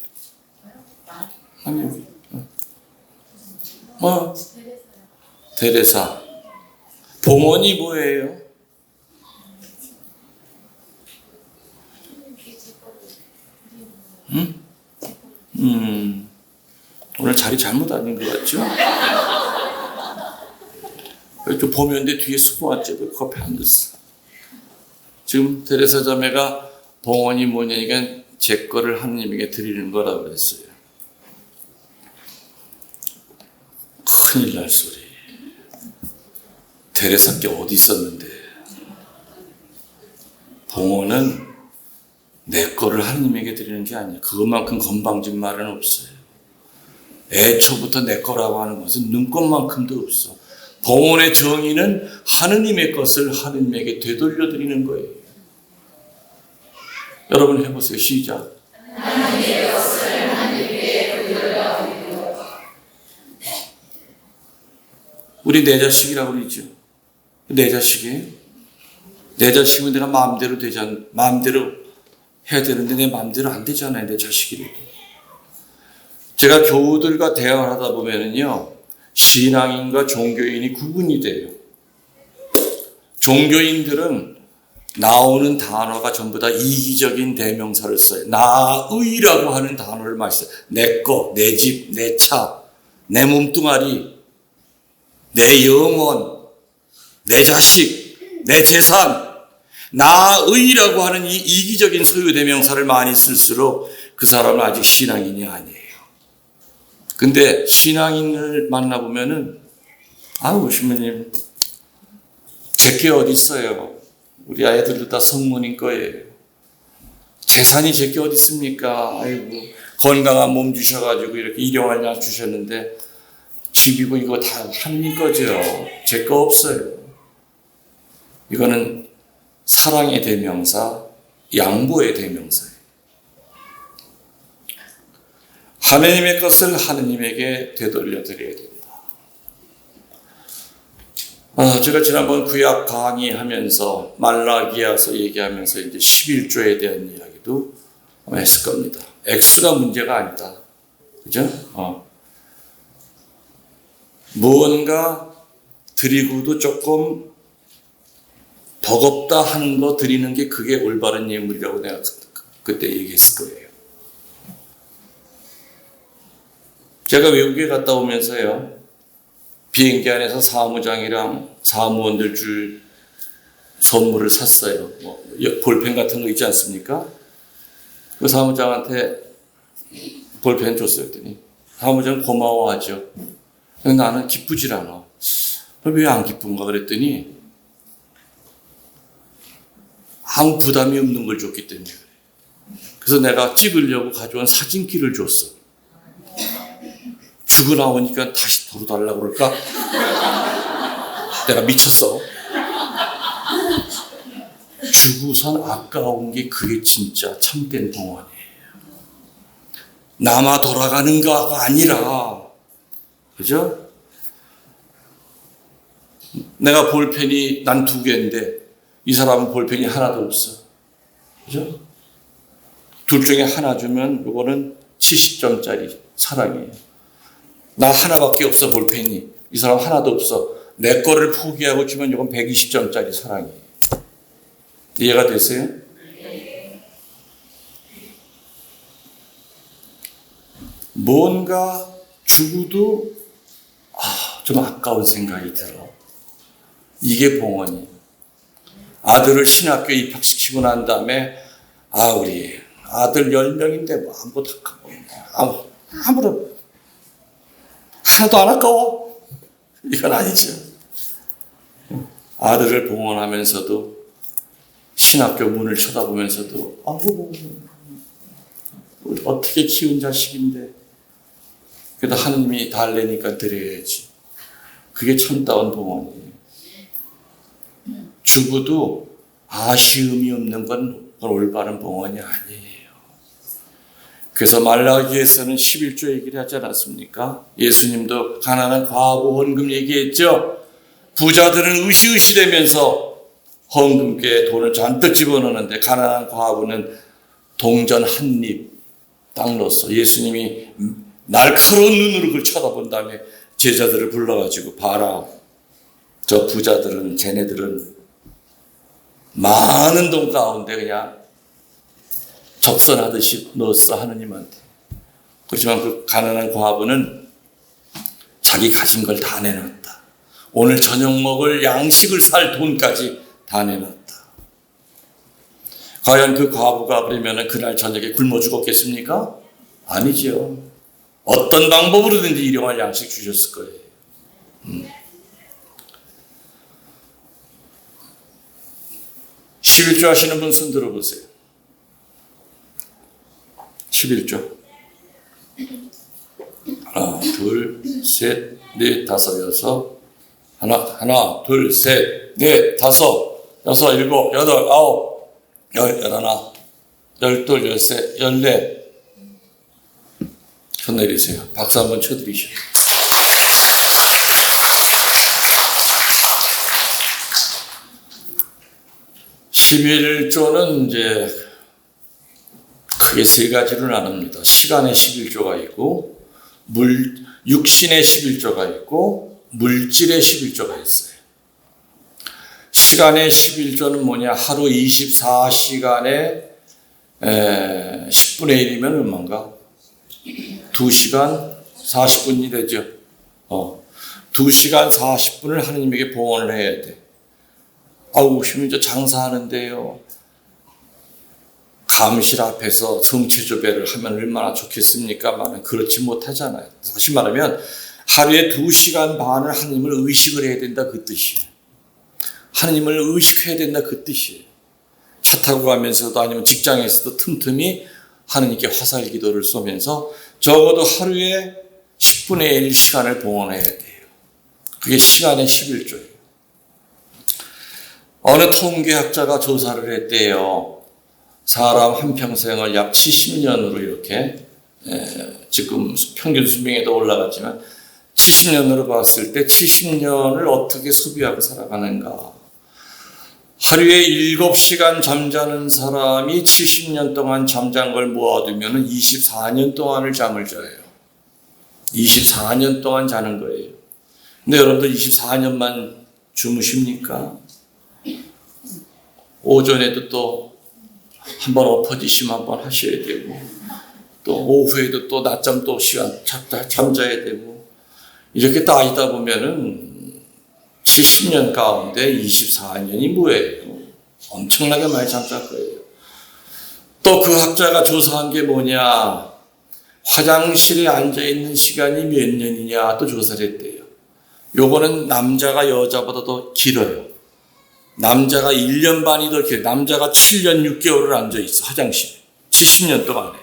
데레사. 봉헌이 뭐예요? 오늘 자리 잘못 앉은 것 같죠? 좀 보면데 뒤에 숨어왔죠. 왜 커피 안 됐어? 지금 데레사 자매가 봉헌이 뭐냐니까 제 거를 하나님에게 드리는 거라고 그랬어요. 큰일 날 소리. 데레사께 어디 있었는데. 봉헌은 내 거를 하나님에게 드리는 게 아니야. 그것만큼 건방진 말은 없어요. 애초부터 내 거라고 하는 것은 눈꽃만큼도 없어. 봉헌의 정의는 하느님의 것을 하느님에게 되돌려 드리는 거예요. 여러분 해보세요. 시작. 하느님의 것을 하느님에게 되돌려 드리고. 우리 내 자식이라고 그러죠. 내 자식이에요. 내 자식은 내가 마음대로 마음대로 해야 되는데 내 마음대로 안 되잖아요. 내 자식이라도. 제가 교우들과 대화를 하다 보면은요, 신앙인과 종교인이 구분이 돼요. 종교인들은 나오는 단어가 전부 다 이기적인 대명사를 써요. 나의라고 하는 단어를 많이 써요. 내 거, 내 집, 내 차, 내 몸뚱아리, 내 영혼, 내 자식, 내 재산, 나의라고 하는 이 이기적인 소유 대명사를 많이 쓸수록 그 사람은 아직 신앙인이 아니에요. 근데 신앙인을 만나보면은, 아유, 신부님, 제게 어디 있어요? 우리 아이들도 다 성문인 거예요. 재산이 제게 어디 있습니까? 아이고, 건강한 몸 주셔가지고 이렇게 일용할 양 주셨는데, 집이고 이거 다 하나님 거죠. 제 거 없어요. 이거는 사랑의 대명사, 양보의 대명사예요. 하느님의 것을 하느님에게 되돌려 드려야 됩니다. 제가 지난번 구약 강의하면서 말라기야서 얘기하면서 이제 11조에 대한 이야기도 했을 겁니다. 액수가 문제가 아니다. 그죠? 무언가 드리고도 조금 버겁다 하는 거 드리는 게 그게 올바른 예물이라고 내가 그때 얘기했을 거예요. 제가 외국에 갔다 오면서요, 비행기 안에서 사무장이랑 사무원들 줄 선물을 샀어요. 볼펜 같은 거 있지 않습니까? 그 사무장한테 볼펜 줬어요. 했더니 사무장 고마워하죠. 나는 기쁘질 않아. 왜 안 기쁜가 그랬더니 아무 부담이 없는 걸 줬기 때문에 그래. 그래서 내가 찍으려고 가져온 사진기를 줬어. 주고 나오니까 다시 도로 달라고 그럴까? 내가 미쳤어. 주고선 아까운 게 그게 진짜 참된 봉헌이에요. 남아 돌아가는가가 아니라, 그죠? 내가 볼펜이 난 2개인데 이 사람은 볼펜이 하나도 없어. 그죠? 둘 중에 하나 주면 이거는 70점짜리 사랑이에요. 나 하나밖에 없어 볼펜이. 이 사람 하나도 없어. 내 거를 포기하고 주면 이건 120점짜리 사랑이에요. 이해가 되세요? 뭔가 주고도 좀 아까운 생각이 들어. 이게 봉헌이에요. 아들을 신학교에 입학시키고 난 다음에 우리 아들 10명인데 뭐 아무것도 아까워. 아무런 하나도 안 아까워. 이건 아니죠. 아들을 봉헌하면서도 신학교 문을 쳐다보면서도 어떻게 키운 자식인데 그래도 하느님이 달래니까 드려야지. 그게 참다운 봉헌이에요. 주고도 아쉬움이 없는 건 올바른 봉헌이 아니에요. 그래서 말라기에서는 11조 얘기를 하지 않았습니까? 예수님도 가난한 과부 헌금 얘기했죠. 부자들은 으시으시대면서 헌금께에 돈을 잔뜩 집어넣는데 가난한 과부는 동전 한 입 딱 넣었어. 예수님이 날카로운 눈으로 그걸 쳐다본 다음에 제자들을 불러가지고 봐라. 저 부자들은 쟤네들은 많은 돈 가운데 그냥 적선하듯이 넣었어 하느님한테. 그렇지만 그 가난한 과부는 자기 가진 걸 다 내놨다. 오늘 저녁 먹을 양식을 살 돈까지 다 내놨다. 과연 그 과부가 그러면 그날 저녁에 굶어 죽었겠습니까? 아니죠. 어떤 방법으로든지 일용할 양식 주셨을 거예요. 11조 하시는 분 손 들어보세요. 11조. 하나, 둘, 셋, 넷, 다섯, 여섯. 하나, 둘, 셋, 넷, 다섯, 여섯, 일곱, 여덟, 아홉, 열하나, 열둘, 열셋, 열넷. 손 내리세요. 박수 한번 쳐드리시오. (11조는) 이제 크게 세 가지로 나눕니다. 시간의 11조가 있고, 육신의 11조가 있고, 물질의 11조가 있어요. 시간의 11조는 뭐냐? 하루 24시간에 10분의 1이면 얼마인가? 2시간 40분이 되죠. 2시간 40분을 하느님에게 봉헌을 해야 돼. 심지어 장사하는데요. 감실 앞에서 성체조배를 하면 얼마나 좋겠습니까만 그렇지 못하잖아요. 다시 말하면 하루에 2시간 반을 하느님을 의식을 해야 된다 그 뜻이에요. 하느님을 의식해야 된다 그 뜻이에요. 차 타고 가면서도 아니면 직장에서도 틈틈이 하느님께 화살 기도를 쏘면서 적어도 하루에 10분의 1 시간을 봉헌해야 돼요. 그게 시간의 11조예요. 어느 통계학자가 조사를 했대요. 사람 한평생을 약 70년으로 이렇게 지금 평균 수명에도 올라갔지만 70년으로 봤을 때 70년을 어떻게 소비하고 살아가는가. 하루에 7시간 잠자는 사람이 70년 동안 잠잔 걸 모아두면 24년 동안을 잠을 자요. 24년 동안 자는 거예요. 근데 여러분들 24년만 주무십니까? 오전에도 또 한번 엎어지시면 한번 하셔야 되고, 또 오후에도 또 낮잠 또 시간 잠자야 되고, 이렇게 따지다 보면은 70년 가운데 24년이 뭐예요? 엄청나게 많이 잠잘 거예요. 또 그 학자가 조사한 게 뭐냐? 화장실에 앉아있는 시간이 몇 년이냐 또 조사를 했대요. 요거는 남자가 여자보다 더 길어요. 남자가 1년 반이 더 길어요. 남자가 7년 6개월을 앉아있어, 화장실에. 70년 동안에.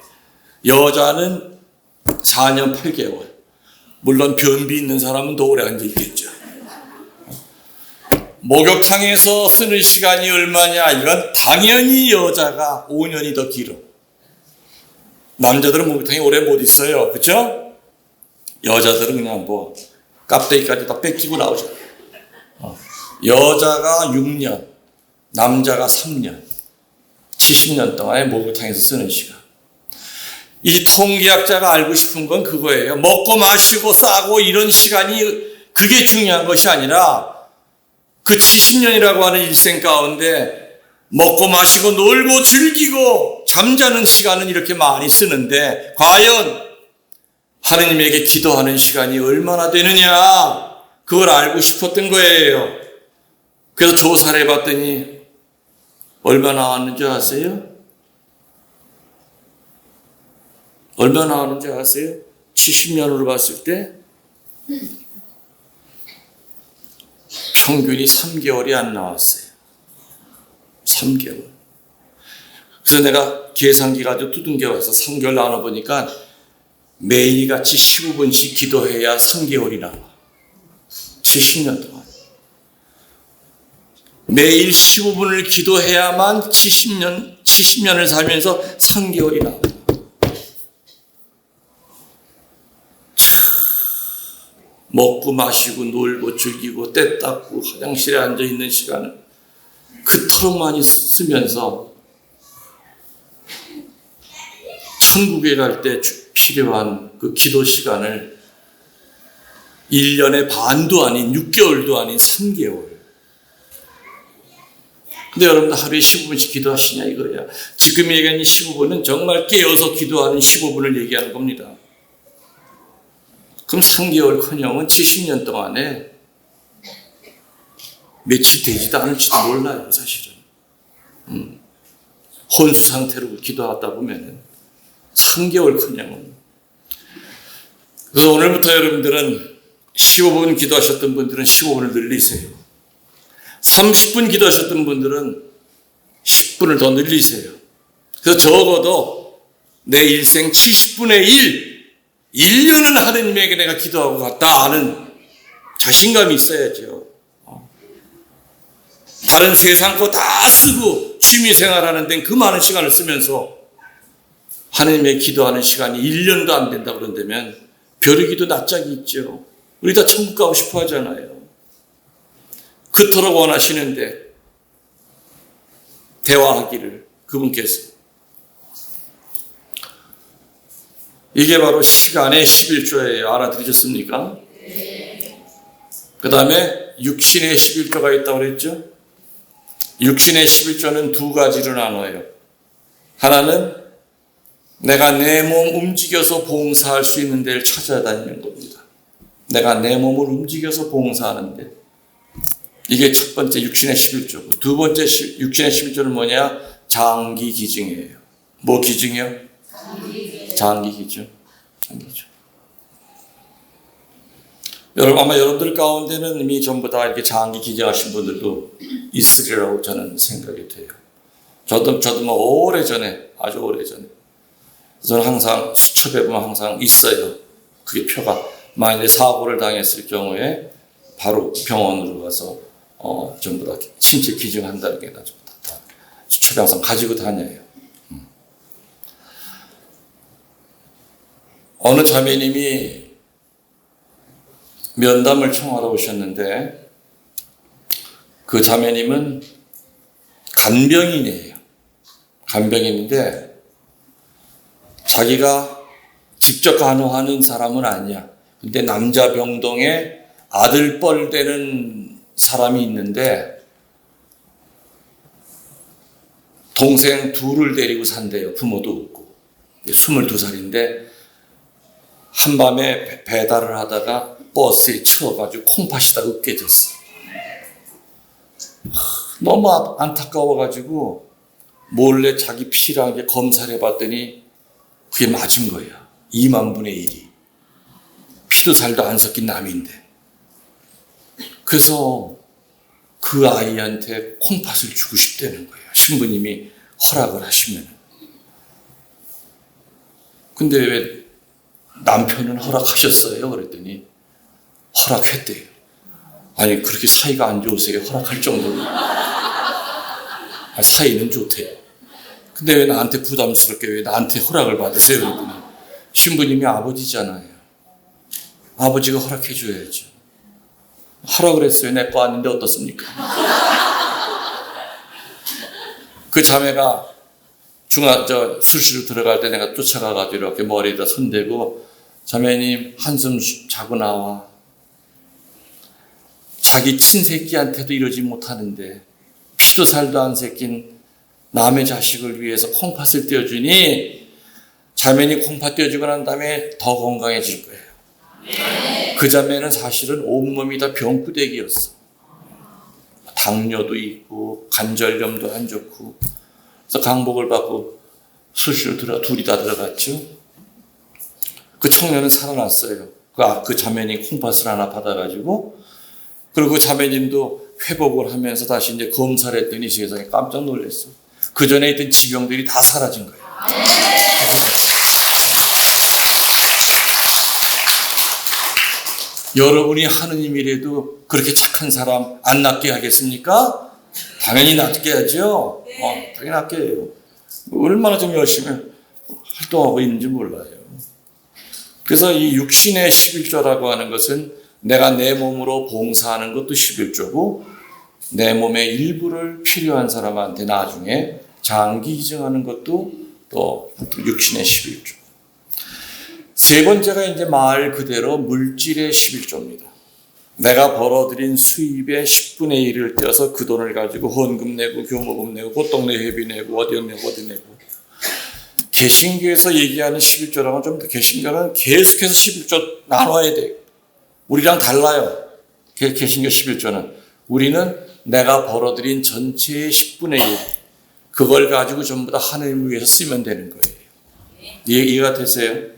여자는 4년 8개월. 물론 변비 있는 사람은 더 오래 앉아있겠죠. 목욕탕에서 쓰는 시간이 얼마냐? 이건 당연히 여자가 5년이 더 길어. 남자들은 목욕탕에 오래 못 있어요. 그렇죠? 여자들은 그냥 깍대기까지 다 뺏기고 나오죠. 여자가 6년, 남자가 3년. 70년 동안에 목욕탕에서 쓰는 시간. 이 통계학자가 알고 싶은 건 그거예요. 먹고 마시고 싸고 이런 시간이 그게 중요한 것이 아니라 그 70년이라고 하는 일생 가운데 먹고 마시고 놀고 즐기고 잠자는 시간은 이렇게 많이 쓰는데 과연 하느님에게 기도하는 시간이 얼마나 되느냐 그걸 알고 싶었던 거예요. 그래서 조사를 해봤더니 얼마 나왔는지 아세요? 얼마 나왔는지 아세요? 70년으로 봤을 때 평균이 3개월이 안 나왔어요. 3개월. 그래서 내가 계산기 가지고 두둥겨 와서 3개월 나눠보니까 매일같이 15분씩 기도해야 3개월이 나와. 70년 동안. 매일 15분을 기도해야만 70년을 살면서 3개월이 나와. 먹고 마시고 놀고 즐기고 때 닦고 화장실에 앉아 있는 시간을 그토록 많이 쓰면서 천국에 갈 때 필요한 그 기도 시간을 1년의 반도 아닌 6개월도 아닌 3개월. 근데 여러분들 하루에 15분씩 기도하시냐 이거야. 지금 얘기하는 15분은 정말 깨어서 기도하는 15분을 얘기하는 겁니다. 그럼 3개월커녕은 70년 동안에 며칠 되지도 않을지도 몰라요, 사실은. 혼수 상태로 기도하다 보면은 3개월커녕은. 그래서 오늘부터 여러분들은 15분 기도하셨던 분들은 15분을 늘리세요. 30분 기도하셨던 분들은 10분을 더 늘리세요. 그래서 적어도 내 일생 70분의 1년은 하느님에게 내가 기도하고 갔다 하는 자신감이 있어야죠. 다른 세상 거 다 쓰고 취미생활 하는 데는 그 많은 시간을 쓰면서 하느님에게 기도하는 시간이 1년도 안 된다 그런다면 벼르기도 낯짝이 있죠. 우리 다 천국 가고 싶어 하잖아요. 그토록 원하시는데 대화하기를 그분께서. 이게 바로 시간의 11조예요. 알아들으셨습니까? 그 다음에 육신의 11조가 있다고 그랬죠? 육신의 11조는 두 가지로 나눠요. 하나는 내가 내 몸 움직여서 봉사할 수 있는 데를 찾아다니는 겁니다. 내가 내 몸을 움직여서 봉사하는데 이게 첫 번째 육신의 11조고 두 번째 육신의 11조는 뭐냐? 장기 기증이에요. 뭐 기증이요? 장기 기증. 여러분 아마 여러분들 가운데는 이미 전부 다 이렇게 장기 기증하신 분들도 있으리라고 저는 생각이 돼요. 저도 뭐 오래전에 아주 오래전에 저는 항상 수첩에 보면 항상 있어요. 그게 표가 만약에 사고를 당했을 경우에 바로 병원으로 가서 전부 다 신체 기증한다는 게 다 수첩에 항상 가지고 다녀요. 어느 자매님이 면담을 청하러 오셨는데 그 자매님은 간병인이에요. 간병인인데 자기가 직접 간호하는 사람은 아니야. 근데 남자 병동에 아들뻘 되는 사람이 있는데 동생 둘을 데리고 산대요. 부모도 없고. 22살인데 한밤에 배달을 하다가 버스에 치워가지고 콩팥이다 으깨졌어. 너무 안타까워가지고 몰래 자기 피랑 검사를 해봤더니 그게 맞은 거야. 2만 분의 1이. 피도 살도 안 섞인 남인데. 그래서 그 아이한테 콩팥을 주고 싶다는 거예요. 신부님이 허락을 하시면. 근데 왜 남편은 허락하셨어요? 그랬더니 허락했대요. 아니 그렇게 사이가 안 좋으세요? 허락할 정도로. 사이는 좋대요. 근데 왜 나한테 부담스럽게 왜 나한테 허락을 받으세요? 그랬더니 신부님이 아버지잖아요. 아버지가 허락해 줘야죠. 하라고 했어요. 내 거 아닌데 어떻습니까? 그 자매가 수시로 들어갈 때 내가 쫓아가가지고 이렇게 머리에다 손대고, 자매님 한숨 자고 나와. 자기 친새끼한테도 이러지 못하는데 피도 살도 안 새낀 남의 자식을 위해서 콩팥을 떼어주니 자매님 콩팥 떼어주고 난 다음에 더 건강해질 거예요. 그 자매는 사실은 온몸이 다 병구대기였어. 당뇨도 있고 관절염도 안 좋고. 그래서 강복을 받고 수시로 둘이 다 들어갔죠. 그 청년은 살아났어요. 그 자매님 콩팥을 하나 받아가지고, 그리고 그 자매님도 회복을 하면서 다시 이제 검사를 했더니 세상에 깜짝 놀랐어. 그 전에 있던 지병들이 다 사라진 거예요. 여러분이 하느님이라도 그렇게 착한 사람 안 낫게 하겠습니까? 당연히 낫게 하죠. 당연히 낫게 해요. 얼마나 좀 열심히 활동하고 있는지 몰라요. 그래서 이 육신의 11조라고 하는 것은 내가 내 몸으로 봉사하는 것도 11조고, 내 몸의 일부를 필요한 사람한테 나중에 장기 기증하는 것도 또 육신의 11조. 세 번째가 이제 말 그대로 물질의 11조입니다. 내가 벌어들인 수입의 10분의 1을 떼어서 그 돈을 가지고 헌금 내고 교모금 내고 꽃동네 회비 내고 어디 내고. 개신교에서 얘기하는 11조랑은 좀 더, 개신교는 계속해서 11조 나눠야 돼요. 우리랑 달라요. 개신교 11조는. 우리는 내가 벌어들인 전체의 10분의 1. 그걸 가지고 전부 다 하나님을 위해서 쓰면 되는 거예요. 이해가 되세요?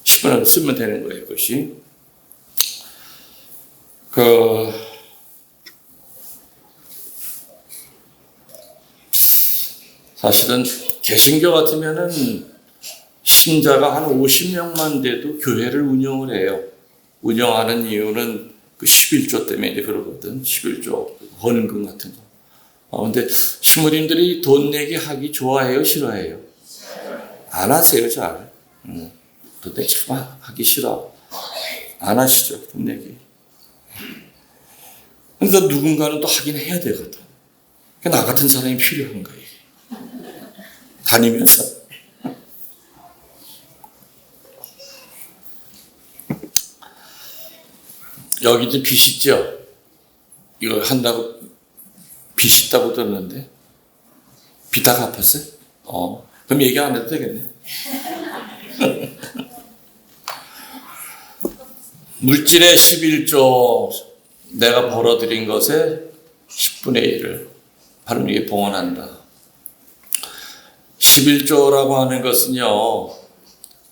10분의 1 쓰면 되는 거예요, 그것이. 사실은 개신교 같으면은 신자가 한 50명만 돼도 교회를 운영을 해요. 운영하는 이유는 그 11조 때문에 이제 그러거든. 11조 헌금 같은 거. 근데 신부님들이 돈 내기 하기 좋아해요, 싫어해요? 안 하세요, 잘. 돈 내기 참 하기 싫어. 안 하시죠, 돈 내기. 그러니까 누군가는 또 하긴 해야 되거든. 나 같은 사람이 필요한 거예요. 다니면서. 여기도 빚 있죠? 이거 한다고 빚 있다고 들었는데 빚 다 갚았어요? 그럼 얘기 안 해도 되겠네. 물질의 11조 내가 벌어들인 것의 10분의 1을 바로 이게 봉헌한다. 11조라고 하는 것은요,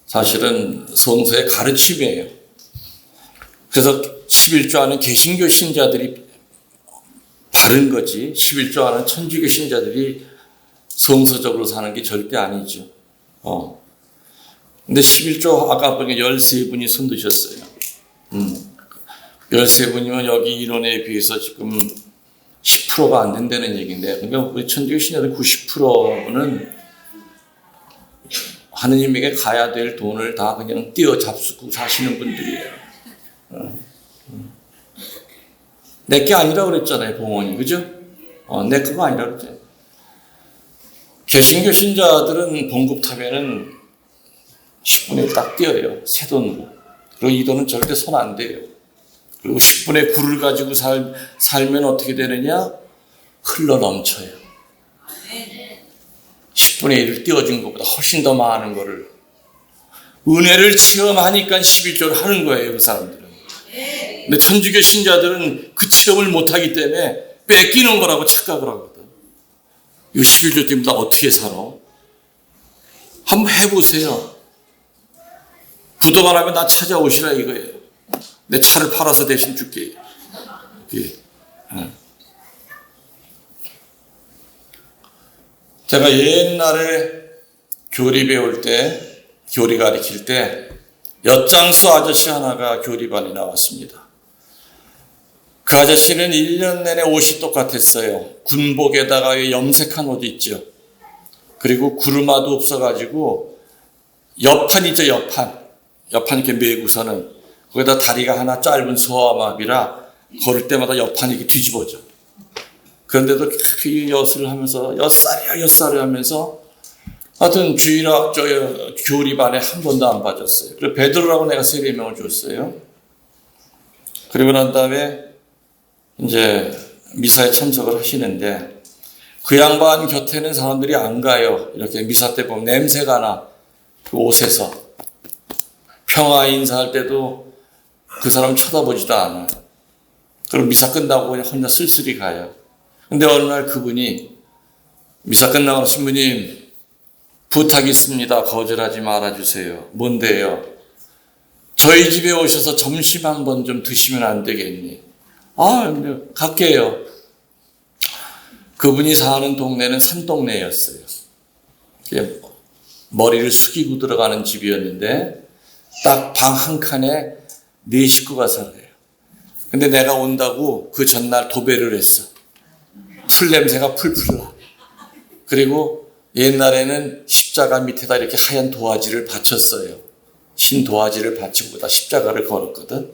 사실은 성서의 가르침이에요. 그래서 11조 하는 개신교 신자들이 바른 거지, 11조 하는 천주교 신자들이 성서적으로 사는 게 절대 아니죠. 근데 11조 아까 보니까 13분이 손 드셨어요. 13분이면 여기 인원에 비해서 지금 10%가 안 된다는 얘기인데, 그러니까 우리 천주교 신자들 90%는 하느님에게 가야 될 돈을 다 그냥 띄어 잡수고 사시는 분들이에요. 내게 아니라 그랬잖아요, 봉헌이. 그죠? 내 거가 아니라 그랬잖아요. 개신교 신자들은 봉급타면은 10분의 1 딱 띄어요. 새 돈으로. 그리고 이 돈은 절대 손 안 대요. 그리고 10분의 9를 가지고 살면 어떻게 되느냐? 흘러 넘쳐요. 10분의 1을 띄워준 것보다 훨씬 더 많은 거를. 은혜를 체험하니까 11조를 하는 거예요, 그 사람들은. 근데 천주교 신자들은 그 체험을 못하기 때문에 뺏기는 거라고 착각을 하거든. 이 11조 때문에 나 어떻게 살아? 한번 해보세요. 부도만 하면 나 찾아오시라 이거예요. 내 차를 팔아서 대신 줄게. 예. 제가 옛날에 교리 배울 때, 교리 가르칠 때 엿장수 아저씨 하나가 교리반에 나왔습니다. 그 아저씨는 1년 내내 옷이 똑같았어요. 군복에다가 염색한 옷 있죠. 그리고 구르마도 없어가지고 옆판 있죠, 옆판 이렇게 메고서는 거기다 다리가 하나 짧은 소아마비라 걸을 때마다 옆판이 이렇게 뒤집어져. 그런데도 그 엿을 하면서 엿살이야 하면서 하여튼 주일학 교리반에 한 번도 안 빠졌어요. 그리고 베드로라고 내가 세례명을 줬어요. 그리고 난 다음에 이제 미사에 참석을 하시는데 그 양반 곁에는 사람들이 안 가요. 이렇게 미사 때 보면 냄새가 나. 그 옷에서. 평화 인사할 때도 그 사람 쳐다보지도 않아요. 그리고 미사 끝나고 그냥 혼자 쓸쓸히 가요. 근데 어느 날 그분이 미사 끝나고 신부님 부탁이 있습니다. 거절하지 말아주세요. 뭔데요? 저희 집에 오셔서 점심 한번 좀 드시면 안 되겠니? 아, 갈게요. 그분이 사는 동네는 산동네였어요. 머리를 숙이고 들어가는 집이었는데 딱 방 한 칸에 4식구가 살아요. 근데 내가 온다고 그 전날 도배를 했어. 풀 냄새가 풀풀 나. 그리고 옛날에는 십자가 밑에다 이렇게 하얀 도화지를 받쳤어요. 흰 도화지를 받치고다 십자가를 걸었거든.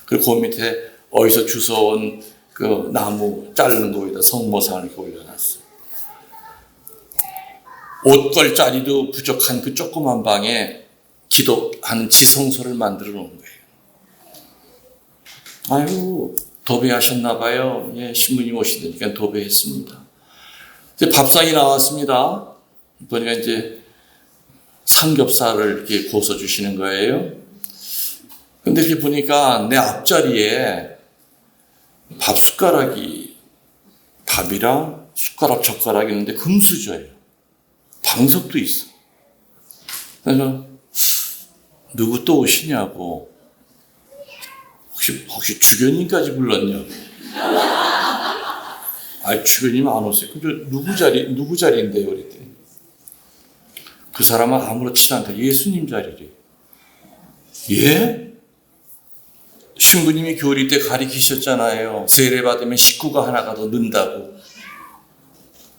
그리고 그 밑에 어디서 주워온 그 나무 자르는 거에다 성모상을 이렇게 올려놨어. 옷 걸 자리도 부족한 그 조그만 방에 기도하는 지성소를 만들어 놓은 거예요. 아유, 도배하셨나 봐요. 예, 신부님 오시니까 도배했습니다. 이제 밥상이 나왔습니다. 보니까 이제 삼겹살을 이렇게 구워서 주시는 거예요. 근데 이렇게 보니까 내 앞자리에 밥 숟가락이, 밥이랑 숟가락, 젓가락이 있는데 금수저예요. 방석도 있어. 그래서 누구 또 오시냐고. 혹시 주교님까지 불렀냐? 아, 주교님 안 오세요. 근데 누구 자리인데요? 그랬더니 그 사람은 아무렇지도 않다. 예수님 자리래. 예? 신부님이 교리 때 가리키셨잖아요. 세례 받으면 식구가 하나가 더 는다고.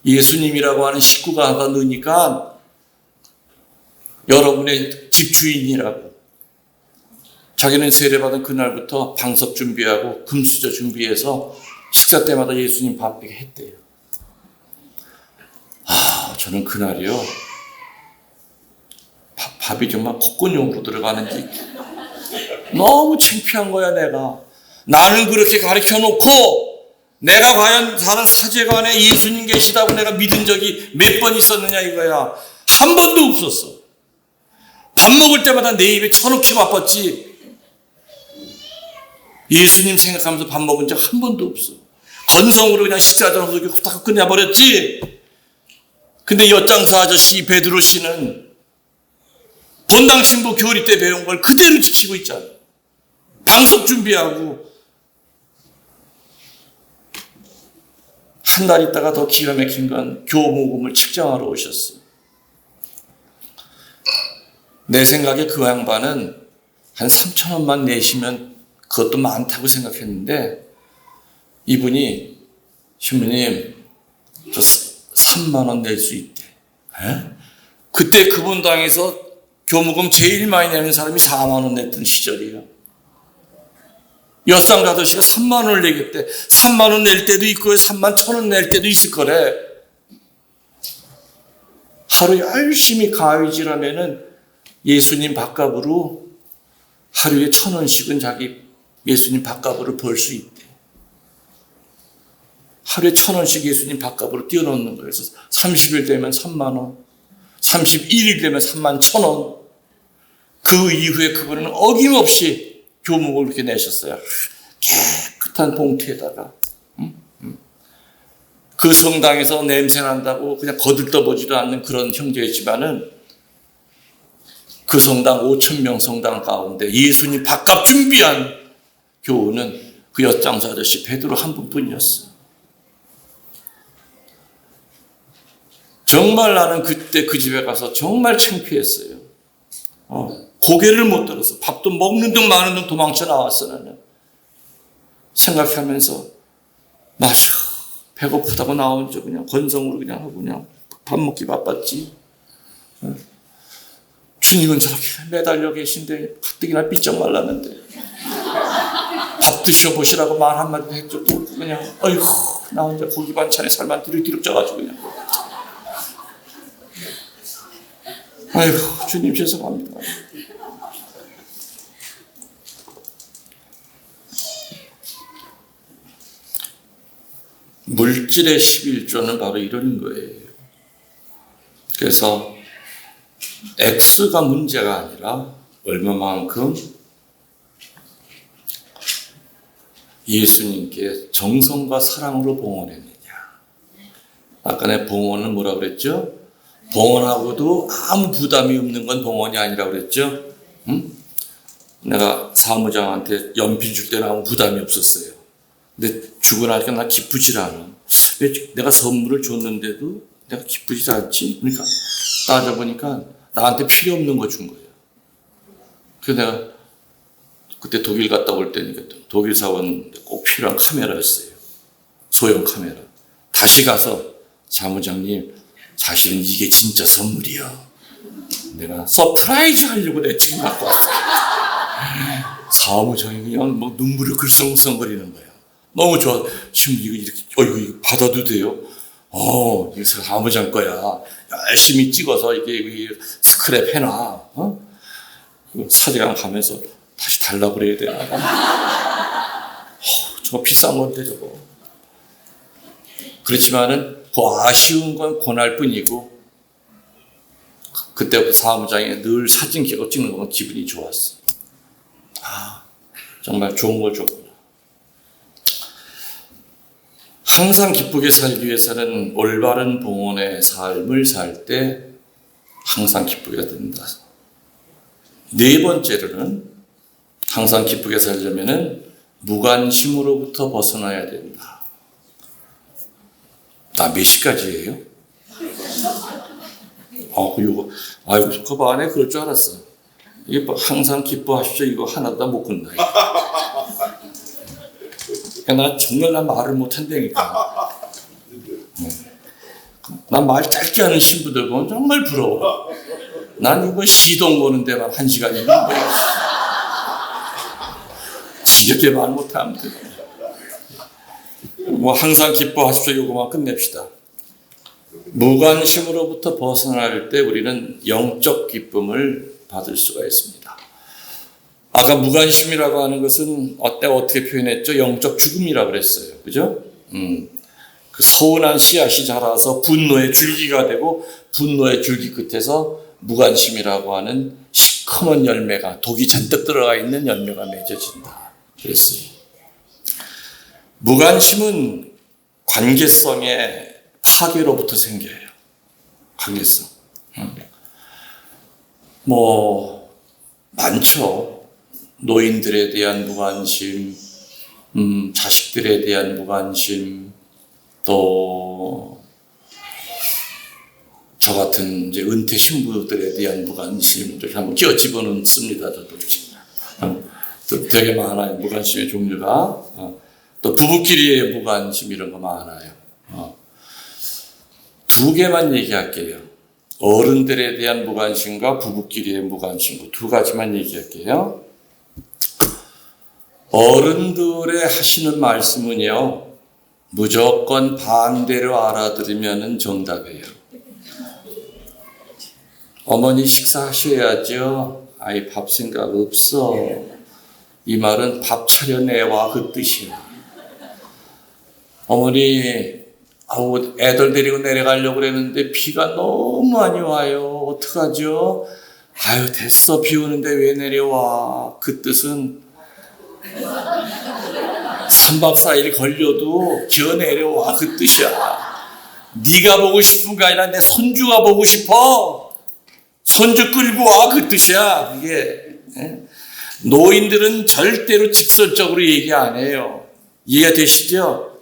예수님이라고 하는 식구가 하나 느니까 여러분의 집주인이라고. 자기는 세례받은 그날부터 방석 준비하고 금수저 준비해서 식사 때마다 예수님 밥 먹게 했대요. 아, 저는 그날이요. 밥이 정말 콧구녕으로 들어가는지 너무 창피한 거야, 내가. 나는 그렇게 가르쳐 놓고 내가 과연 다른 사제관에 예수님 계시다고 내가 믿은 적이 몇 번 있었느냐 이거야. 한 번도 없었어. 밥 먹을 때마다 내 입에 쳐놓기 바빴지. 예수님 생각하면서 밥 먹은 적 한 번도 없어. 건성으로 그냥 식사하다 보서 후딱 끝내버렸지. 근데 엿장사 아저씨 베드로 씨는 본당 신부 교리 때 배운 걸 그대로 지키고 있잖아. 방석 준비하고. 한 달 있다가 더 기가 막힌 건 교무금을 측정하러 오셨어. 내 생각에 그 양반은 한 3,000원만 내시면 그것도 많다고 생각했는데 이분이 신부님 저 3만 원 낼 수 있대. 에? 그때 그분 당에서 교무금 제일 많이 내는 사람이 4만 원 냈던 시절이에요. 엿상자 아저씨가 3만 원을 내겠대. 3만 원 낼 때도 있고 3만 1,000원 낼 때도 있을 거래. 하루 열심히 가위질하면은 예수님 밥값으로 하루에 1,000원씩은 자기 예수님 밥값으로 벌 수 있대. 하루에 1,000원씩 예수님 밥값으로 띄워놓는 거예요. 그래서 30일 되면 3만 원, 31일 되면 3만 1,000원. 그 이후에 그분은 어김없이 교목을 이렇게 내셨어요. 깨끗한 봉투에다가. 그 성당에서 냄새 난다고 그냥 거들떠보지도 않는 그런 형제였지만은 그 성당 5,000명 성당 가운데 예수님 밥값 준비한 교우는 그 엿장사 아저씨 베드로 한 분뿐이었어. 정말 나는 그때 그 집에 가서 정말 창피했어요. 고개를 못 들어서 밥도 먹는 둥 마는 둥 도망쳐 나왔어. 나는 생각하면서 맞아, 배고프다고 나온 줄 그냥 건성으로 그냥 하고 그냥 밥 먹기 바빴지. 주님은 저렇게 매달려 계신데 가뜩이나 삐쩍 말랐는데 밥 드셔보시라고 말 한마디 해줘도 그냥 어이구 나 혼자 고기 반찬에 살만 뒤룩뒤룩 쪄가지고 그냥. 아이고, 주님 죄송합니다. 물질의 11조는 바로 이런 거예요. 그래서 X가 문제가 아니라 얼마만큼 예수님께 정성과 사랑으로 봉헌했느냐. 아까 내 봉헌은 뭐라 그랬죠? 봉헌하고도 아무 부담이 없는 건 봉헌이 아니라 그랬죠? 응? 내가 사무장한테 연필 줄 때는 아무 부담이 없었어요. 근데 주고 나니까 나 기쁘질 않아. 왜 내가 선물을 줬는데도 내가 기쁘지 않지? 그러니까 따져보니까 나한테 필요 없는 거 준 거예요. 그래서 내가 그때 독일 갔다 올 때니까 독일 사원 꼭 필요한 카메라였어요. 소형 카메라. 다시 가서 사무장님, 사실은 이게 진짜 선물이야. 내가 서프라이즈 하려고 내가 지금 갖고 왔어. 사무장이 그냥 막 눈물이 글썽글썽거리는 거야. 너무 좋아. 지금 이거 이렇게, 이거 받아도 돼요? 이거 사무장 거야. 열심히 찍어서 이게 스크랩 해놔. 사진관 가면서 다시 달라고 그래야 되나? 저거 비싼 건데 저거. 그렇지만은 그 아쉬운 건 고날 뿐이고, 그때부터 사무장이 늘 사진 찍는 건 기분이 좋았어. 정말 좋은 걸 줬구나. 항상 기쁘게 살기 위해서는 올바른 봉헌의 삶을 살 때 항상 기쁘게 된다. 네 번째로는 항상 기쁘게 살려면은 무관심으로부터 벗어나야 된다. 몇 시까지예요? 그거 봐, 안에 그럴 줄 알았어. 이게 항상 기뻐하십시오. 이거 하나도 못 끝나. 나 정말 말을 못 한다니까. 난 말 짧게 하는 신부들 보면 정말 부러워. 난 이거 시동 거는 데만 1시간이면 거야. 지겹게 말 못하면 돼. 항상 기뻐하십시오. 이거만 끝냅시다. 무관심으로부터 벗어날 때 우리는 영적 기쁨을 받을 수가 있습니다. 아까 무관심이라고 하는 것은 어떻게 표현했죠? 영적 죽음이라고 그랬어요. 그죠? 그 서운한 씨앗이 자라서 분노의 줄기가 되고 분노의 줄기 끝에서 무관심이라고 하는 시커먼 열매가 독이 잔뜩 들어가 있는 열매가 맺어진다. 그랬어요. 무관심은 관계성의 파괴로부터 생겨요. 관계성. 많죠. 노인들에 대한 무관심, 자식들에 대한 무관심, 또 저 같은 이제 은퇴 신부들에 대한 무관심을 한번 끼워 집어넣습니다. 저도 또 되게 많아요. 무관심의 종류가. 또 부부끼리의 무관심 이런 거 많아요. 두 개만 얘기할게요. 어른들에 대한 무관심과 부부끼리의 무관심, 두 가지만 얘기할게요. 어른들의 하시는 말씀은요, 무조건 반대로 알아들으면 정답이에요. 어머니 식사하셔야죠. 아이 밥 생각 없어. 이 말은 밥 차려내와 그 뜻이야. 어머니 애들 데리고 내려가려고 그랬는데 비가 너무 많이 와요. 어떡하죠? 됐어. 비 오는데 왜 내려와. 그 뜻은 3박 4일 걸려도 기어 내려와. 그 뜻이야. 네가 보고 싶은 게 아니라 내 손주가 보고 싶어. 손주 끌고 와. 그 뜻이야. 이게. 노인들은 절대로 직설적으로 얘기 안 해요. 이해가 되시죠?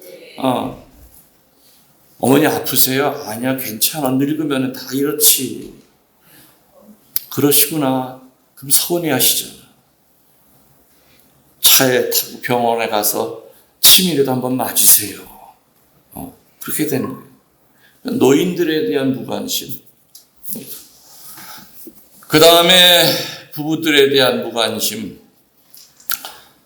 어머니 아프세요? 아니야, 괜찮아. 늙으면 다 이렇지. 그러시구나. 그럼 서운해 하시잖아. 차에 타고 병원에 가서 침이라도 한번 맞으세요. 그렇게 되는 거예요. 노인들에 대한 무관심. 그 다음에 부부들에 대한 무관심.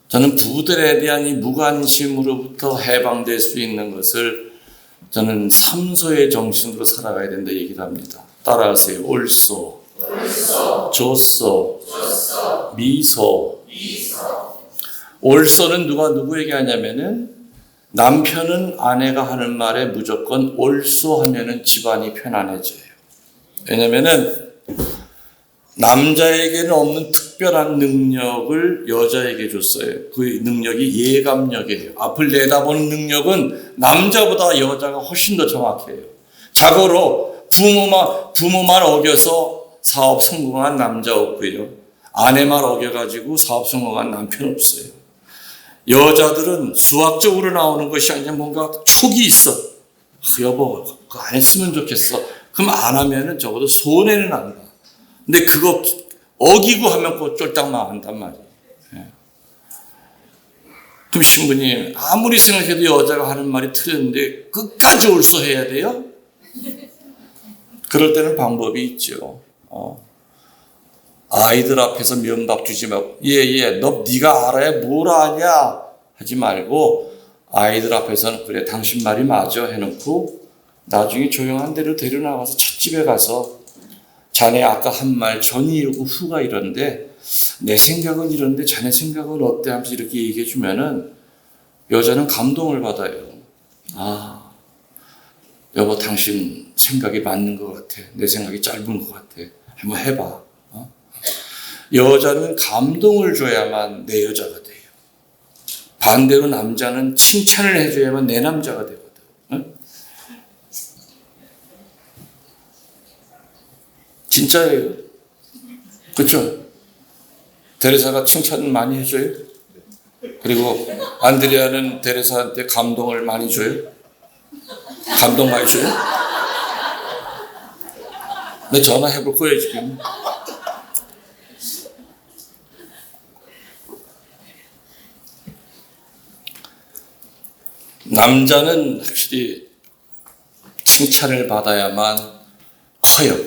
저는 부부들에 대한 이 무관심으로부터 해방될 수 있는 것을 저는 삼소의 정신으로 살아가야 된다 얘기를 합니다. 따라하세요. 옳소, 좋소, 미소. 옳소는 누가 누구에게 하냐면은 남편은 아내가 하는 말에 무조건 옳소 하면은 집안이 편안해져요. 왜냐면은 남자에게는 없는 특별한 능력을 여자에게 줬어요. 그 능력이 예감력이에요. 앞을 내다보는 능력은 남자보다 여자가 훨씬 더 정확해요. 자고로 부모 말 어겨서 사업 성공한 남자 없고요. 아내 말 어겨가지고 사업 성공한 남편 없어요. 여자들은 수학적으로 나오는 것이 아니라 뭔가 촉이 있어. 여보, 그거 안 했으면 좋겠어. 그럼 안 하면은 적어도 손해는 안 가. 근데 그거 어기고 하면 그 쫄딱 망한단 말이에요. 예. 그럼 신부님, 아무리 생각해도 여자가 하는 말이 틀렸는데 끝까지 옳소해야 돼요? 그럴 때는 방법이 있죠. 아이들 앞에서 면박 주지 말고 네가 알아야 뭘 아냐 하지 말고 아이들 앞에서는 그래 당신 말이 맞아 해놓고 나중에 조용한 데로 데려나가서 찻집에 가서 자네 아까 한 말 전이 이러고 후가 이런데 내 생각은 이런데 자네 생각은 어때 하면서 이렇게 얘기해 주면은 여자는 감동을 받아요. 아, 여보 당신 생각이 맞는 것 같아. 내 생각이 짧은 것 같아. 한번 해봐. 여자는 감동을 줘야만 내 여자가 돼요. 반대로 남자는 칭찬을 해줘야만 내 남자가 되거든. 응? 진짜예요. 그렇죠? 데레사가 칭찬 많이 해줘요. 그리고 안드레아는 데레사한테 감동을 많이 줘요. 감동 많이 줘요. 내 전화해볼 거예요 지금. 남자는 확실히 칭찬을 받아야만 커요.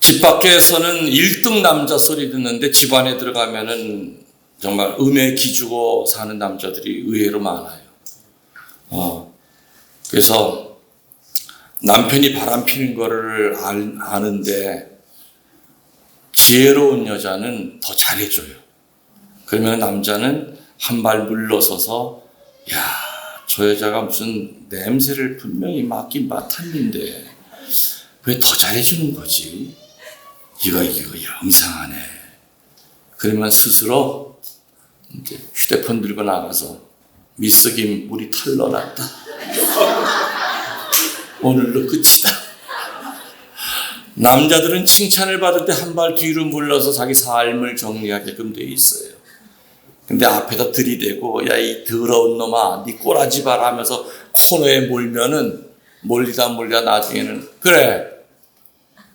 집 밖에서는 1등 남자 소리 듣는데 집 안에 들어가면은 정말 음에 기주고 사는 남자들이 의외로 많아요. 그래서 남편이 바람 피는 거를 아는데 지혜로운 여자는 더 잘해줘요. 그러면 남자는 한 발 물러서서 야, 저 여자가 무슨 냄새를 분명히 맡긴 맡았는데 왜 더 잘해주는 거지? 이거 영상하네. 그러면 스스로 이제 휴대폰 들고 나가서 미스 김 우리 털 넣어놨다. 오늘로 끝이다. 남자들은 칭찬을 받을 때 한 발 뒤로 물러서 자기 삶을 정리하게끔 돼 있어요. 근데 앞에다 들이대고 야 이 더러운 놈아 네 꼬라지 봐라 하면서 코너에 몰면은 몰리다 나중에는 그래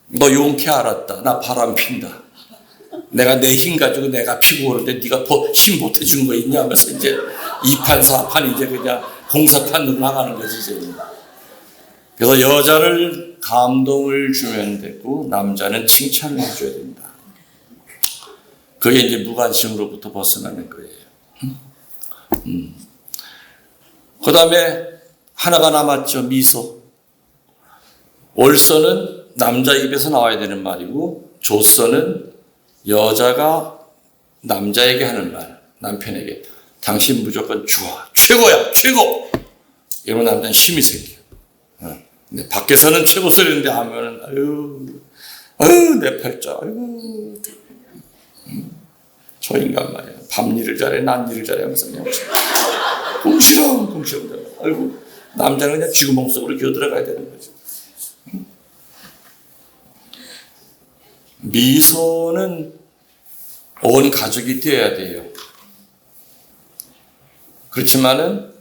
너 용케 알았다. 나 바람 핀다. 내가 내 힘 가지고 내가 피고 오는데 네가 힘 보태준 거 있냐 하면서 이제 2판 4판 이제 그냥 공사판으로 나가는 거지 이제. 그래서 여자를 감동을 주면 되고 남자는 칭찬을 해줘야 된다. 그게 이제 무관심으로부터 벗어나는 거예요. 그 다음에 하나가 남았죠. 미소. 옳소는 남자 입에서 나와야 되는 말이고 조소는 여자가 남자에게 하는 말. 남편에게 당신 무조건 좋아. 최고야. 최고. 이러면 남자는 힘이 생겨요. 근데 밖에서는 최고 소리인데 하면은 아유 내 팔자. 아유 저 인간 말이야. 밤 일을 잘해, 낮 일을 잘해 하면서 그냥 궁시렁. 아이고, 남자는 그냥 쥐구멍 속으로 기어 들어가야 되는 거지. 미소는 온 가족이 되어야 돼요. 그렇지만은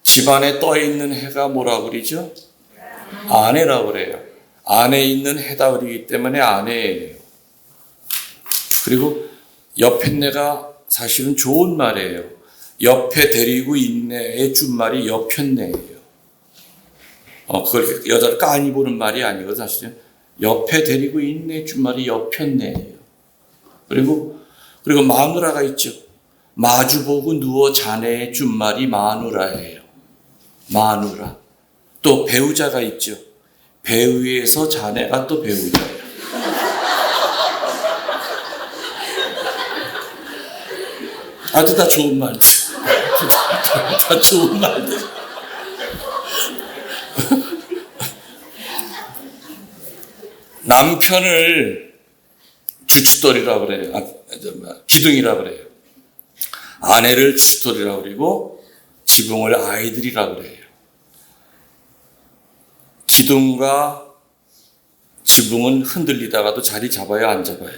집안에 떠 있는 해가 뭐라고 그러죠? 아내라고 그래요. 안에 있는 해다 그러기 때문에 아내예요. 그리고 옆편내가 사실은 좋은 말이에요. 옆에 데리고 있네의 준말이 옆편내예요. 그걸 여자를 깐이 보는 말이 아니거든 사실은. 옆에 데리고 있네 준말이 옆편내예요. 그리고 마누라가 있죠. 마주보고 누워 자네의 준말이 마누라예요. 마누라. 또 배우자가 있죠. 배우에서 자네가 또 배우자예요. 아주 다 좋은 말들. 다 좋은 말들. 남편을 주춧돌이라고 그래요. 기둥이라고 그래요. 아내를 주춧돌이라고 그러고 지붕을 아이들이라고 그래요. 기둥과 지붕은 흔들리다가도 자리 잡아요, 안 잡아요?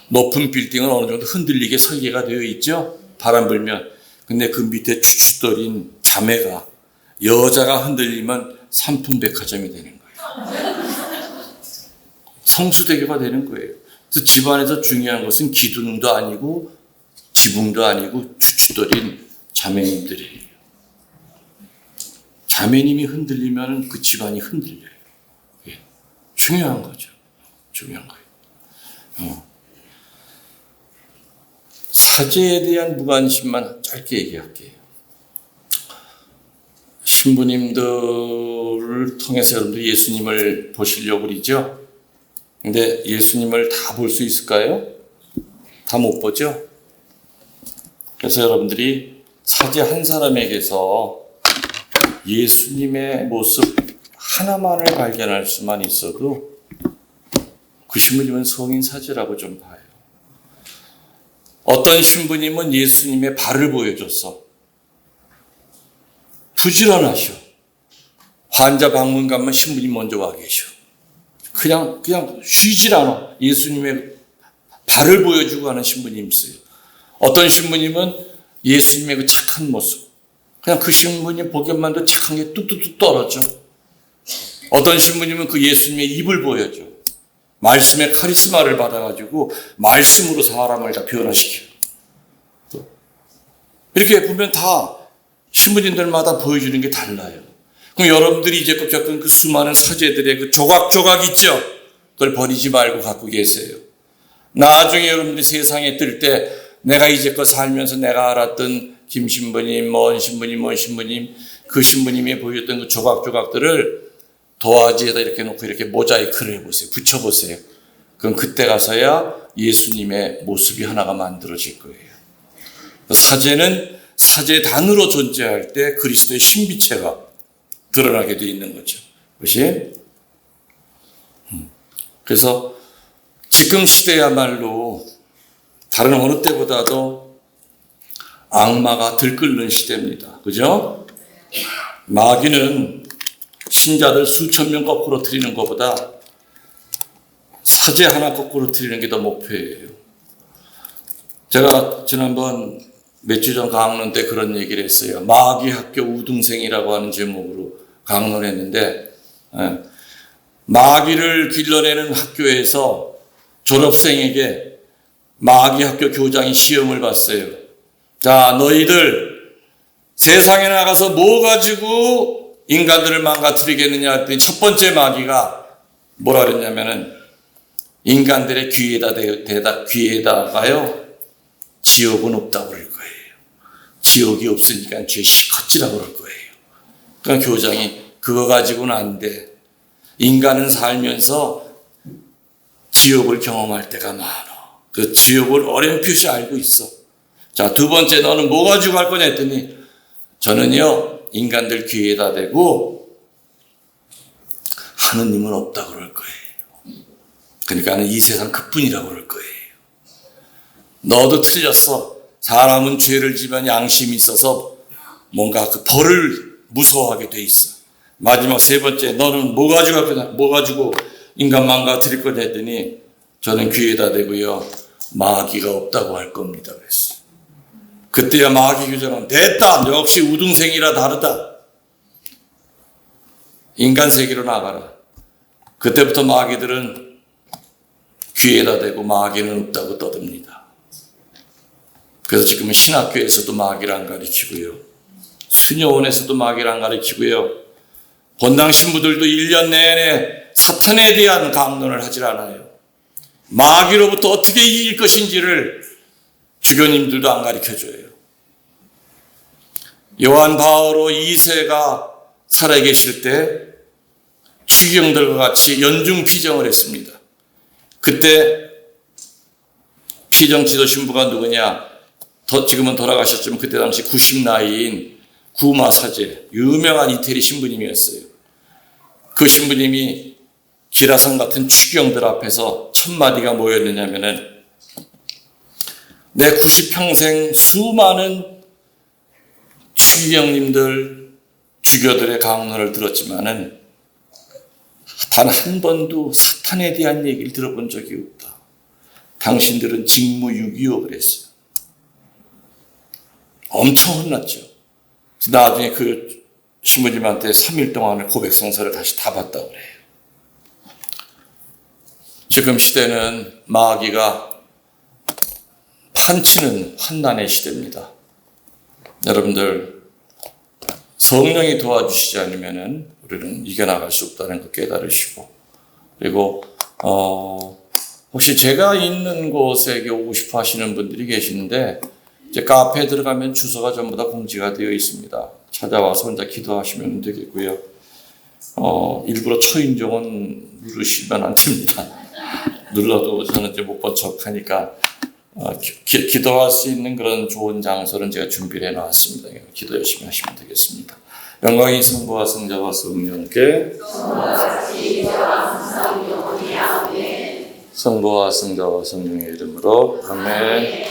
높은 빌딩은 어느 정도 흔들리게 설계가 되어 있죠? 바람 불면. 근데 그 밑에 주춧돌인 자매가, 여자가 흔들리면 삼풍백화점이 되는 거예요. 성수대교가 되는 거예요. 그래서 집안에서 중요한 것은 기둥도 아니고 지붕도 아니고 주춧돌인 자매님들이에요. 자매님이 흔들리면 그 집안이 흔들려요. 예. 중요한 거죠. 중요한 거예요. 사제에 대한 무관심만 짧게 얘기할게요. 신부님들을 통해서 여러분들 예수님을 보시려고 그러죠? 근데 예수님을 다 볼 수 있을까요? 다 못 보죠? 그래서 여러분들이 사제 한 사람에게서 예수님의 모습 하나만을 발견할 수만 있어도 그 신부님은 성인 사제라고 좀 봐요. 어떤 신부님은 예수님의 발을 보여줘서 부지런하셔. 환자 방문 가면 신부님 먼저 와 계셔. 그냥 쉬질 않아. 예수님의 발을 보여주고 하는 신부님 있어요. 어떤 신부님은 예수님의 그 착한 모습. 그냥 그 신부님 보기만도 착한 게 뚝뚝뚝 떨어져. 어떤 신부님은 그 예수님의 입을 보여줘. 말씀의 카리스마를 받아가지고 말씀으로 사람을 다 변화시켜. 이렇게 보면 다 신부님들마다 보여주는 게 달라요. 그럼 여러분들이 이제껏 겪은 그 수많은 사제들의 그 조각조각 있죠? 그걸 버리지 말고 갖고 계세요. 나중에 여러분들이 세상에 뜰 때 내가 이제껏 살면서 내가 알았던 김 신부님, 뭔 신부님, 그 신부님이 보여줬던 그 조각조각들을 도화지에다 이렇게 놓고 이렇게 모자이크를 해보세요. 붙여보세요. 그럼 그때 가서야 예수님의 모습이 하나가 만들어질 거예요. 사제는 사제단으로 존재할 때 그리스도의 신비체가 드러나게 되어 있는 거죠. 그것이. 그래서 지금 시대야말로 다른 어느 때보다도 악마가 들끓는 시대입니다. 그죠? 마귀는 신자들 수천 명 거꾸로 트리는 것보다 사제 하나 거꾸로 트리는 게 더 목표예요. 제가 지난번 몇 주 전 강론 때 그런 얘기를 했어요. 마귀 학교 우등생이라고 하는 제목으로 강론했는데, 마귀를 길러내는 학교에서 졸업생에게 마귀 학교 교장이 시험을 봤어요. 자, 너희들 세상에 나가서 뭐 가지고 인간들을 망가뜨리겠느냐 했더니 첫 번째 마귀가 뭐라 그랬냐면은 인간들의 귀에다가요 지옥은 없다고 그럴 거예요. 지옥이 없으니까 죄 시컷지라고 그럴 거예요. 그러니까 교장이 그거 가지고는 안 돼. 인간은 살면서 지옥을 경험할 때가 많아. 그 지옥을 어렴풋이 알고 있어. 자, 두 번째 너는 뭐 가지고 갈 거냐 했더니 저는요 인간들 귀에다 대고 하느님은 없다고 그럴 거예요. 그러니까는 이 세상 그뿐이라고 그럴 거예요. 너도 틀렸어. 사람은 죄를 지면 양심이 있어서 뭔가 그 벌을 무서워하게 돼 있어. 마지막 세 번째, 너는 뭐 가지고 갈 거냐? 뭐 가지고 인간 망가뜨릴 거냐 했더니 저는 귀에다 대고요. 마귀가 없다고 할 겁니다. 그랬어. 그때야 마귀 교장은 됐다. 역시 우등생이라 다르다. 인간 세계로 나가라. 그때부터 마귀들은 귀에다 대고 마귀는 없다고 떠듭니다. 그래서 지금은 신학교에서도 마귀를 안 가르치고요. 수녀원에서도 마귀를 안 가르치고요. 본당 신부들도 1년 내내 사탄에 대한 강론을 하질 않아요. 마귀로부터 어떻게 이길 것인지를 주교님들도 안 가르쳐줘요. 요한 바오로 2세가 살아계실 때 추기경들과 같이 연중 피정을 했습니다. 그때 피정 지도 신부가 누구냐? 지금은 돌아가셨지만 그때 당시 90나이인 구마 사제, 유명한 이태리 신부님이었어요. 그 신부님이 기라성 같은 추기경들 앞에서 첫 마디가 뭐였느냐면은, 내 90평생 수많은 추기경님들, 주교들의 강론을 들었지만은 단 한 번도 사탄에 대한 얘기를 들어본 적이 없다. 당신들은 직무유기요 그랬어요. 엄청 혼났죠. 나중에 그 신부님한테 3일 동안의 고백성서를 다시 다 봤다고 그래요. 지금 시대는 마귀가 판치는 환난의 시대입니다. 여러분들, 성령이 도와주시지 않으면 우리는 이겨나갈 수 없다는 거 깨달으시고, 그리고 혹시 제가 있는 곳에 오고 싶어 하시는 분들이 계시는데, 이제 카페에 들어가면 주소가 전부 다 공지가 되어 있습니다. 찾아와서 혼자 기도하시면 되겠고요. 일부러 초인종은 누르시면 안 됩니다. 눌러도 저는 이제 못 본 척하니까 기도할 수 있는 그런 좋은 장소는 제가 준비를 해놨습니다. 기도 열심히 하시면 되겠습니다. 영광이 성부와 성자와 성령께, 성부와 성자와 성령의 이름으로 아멘.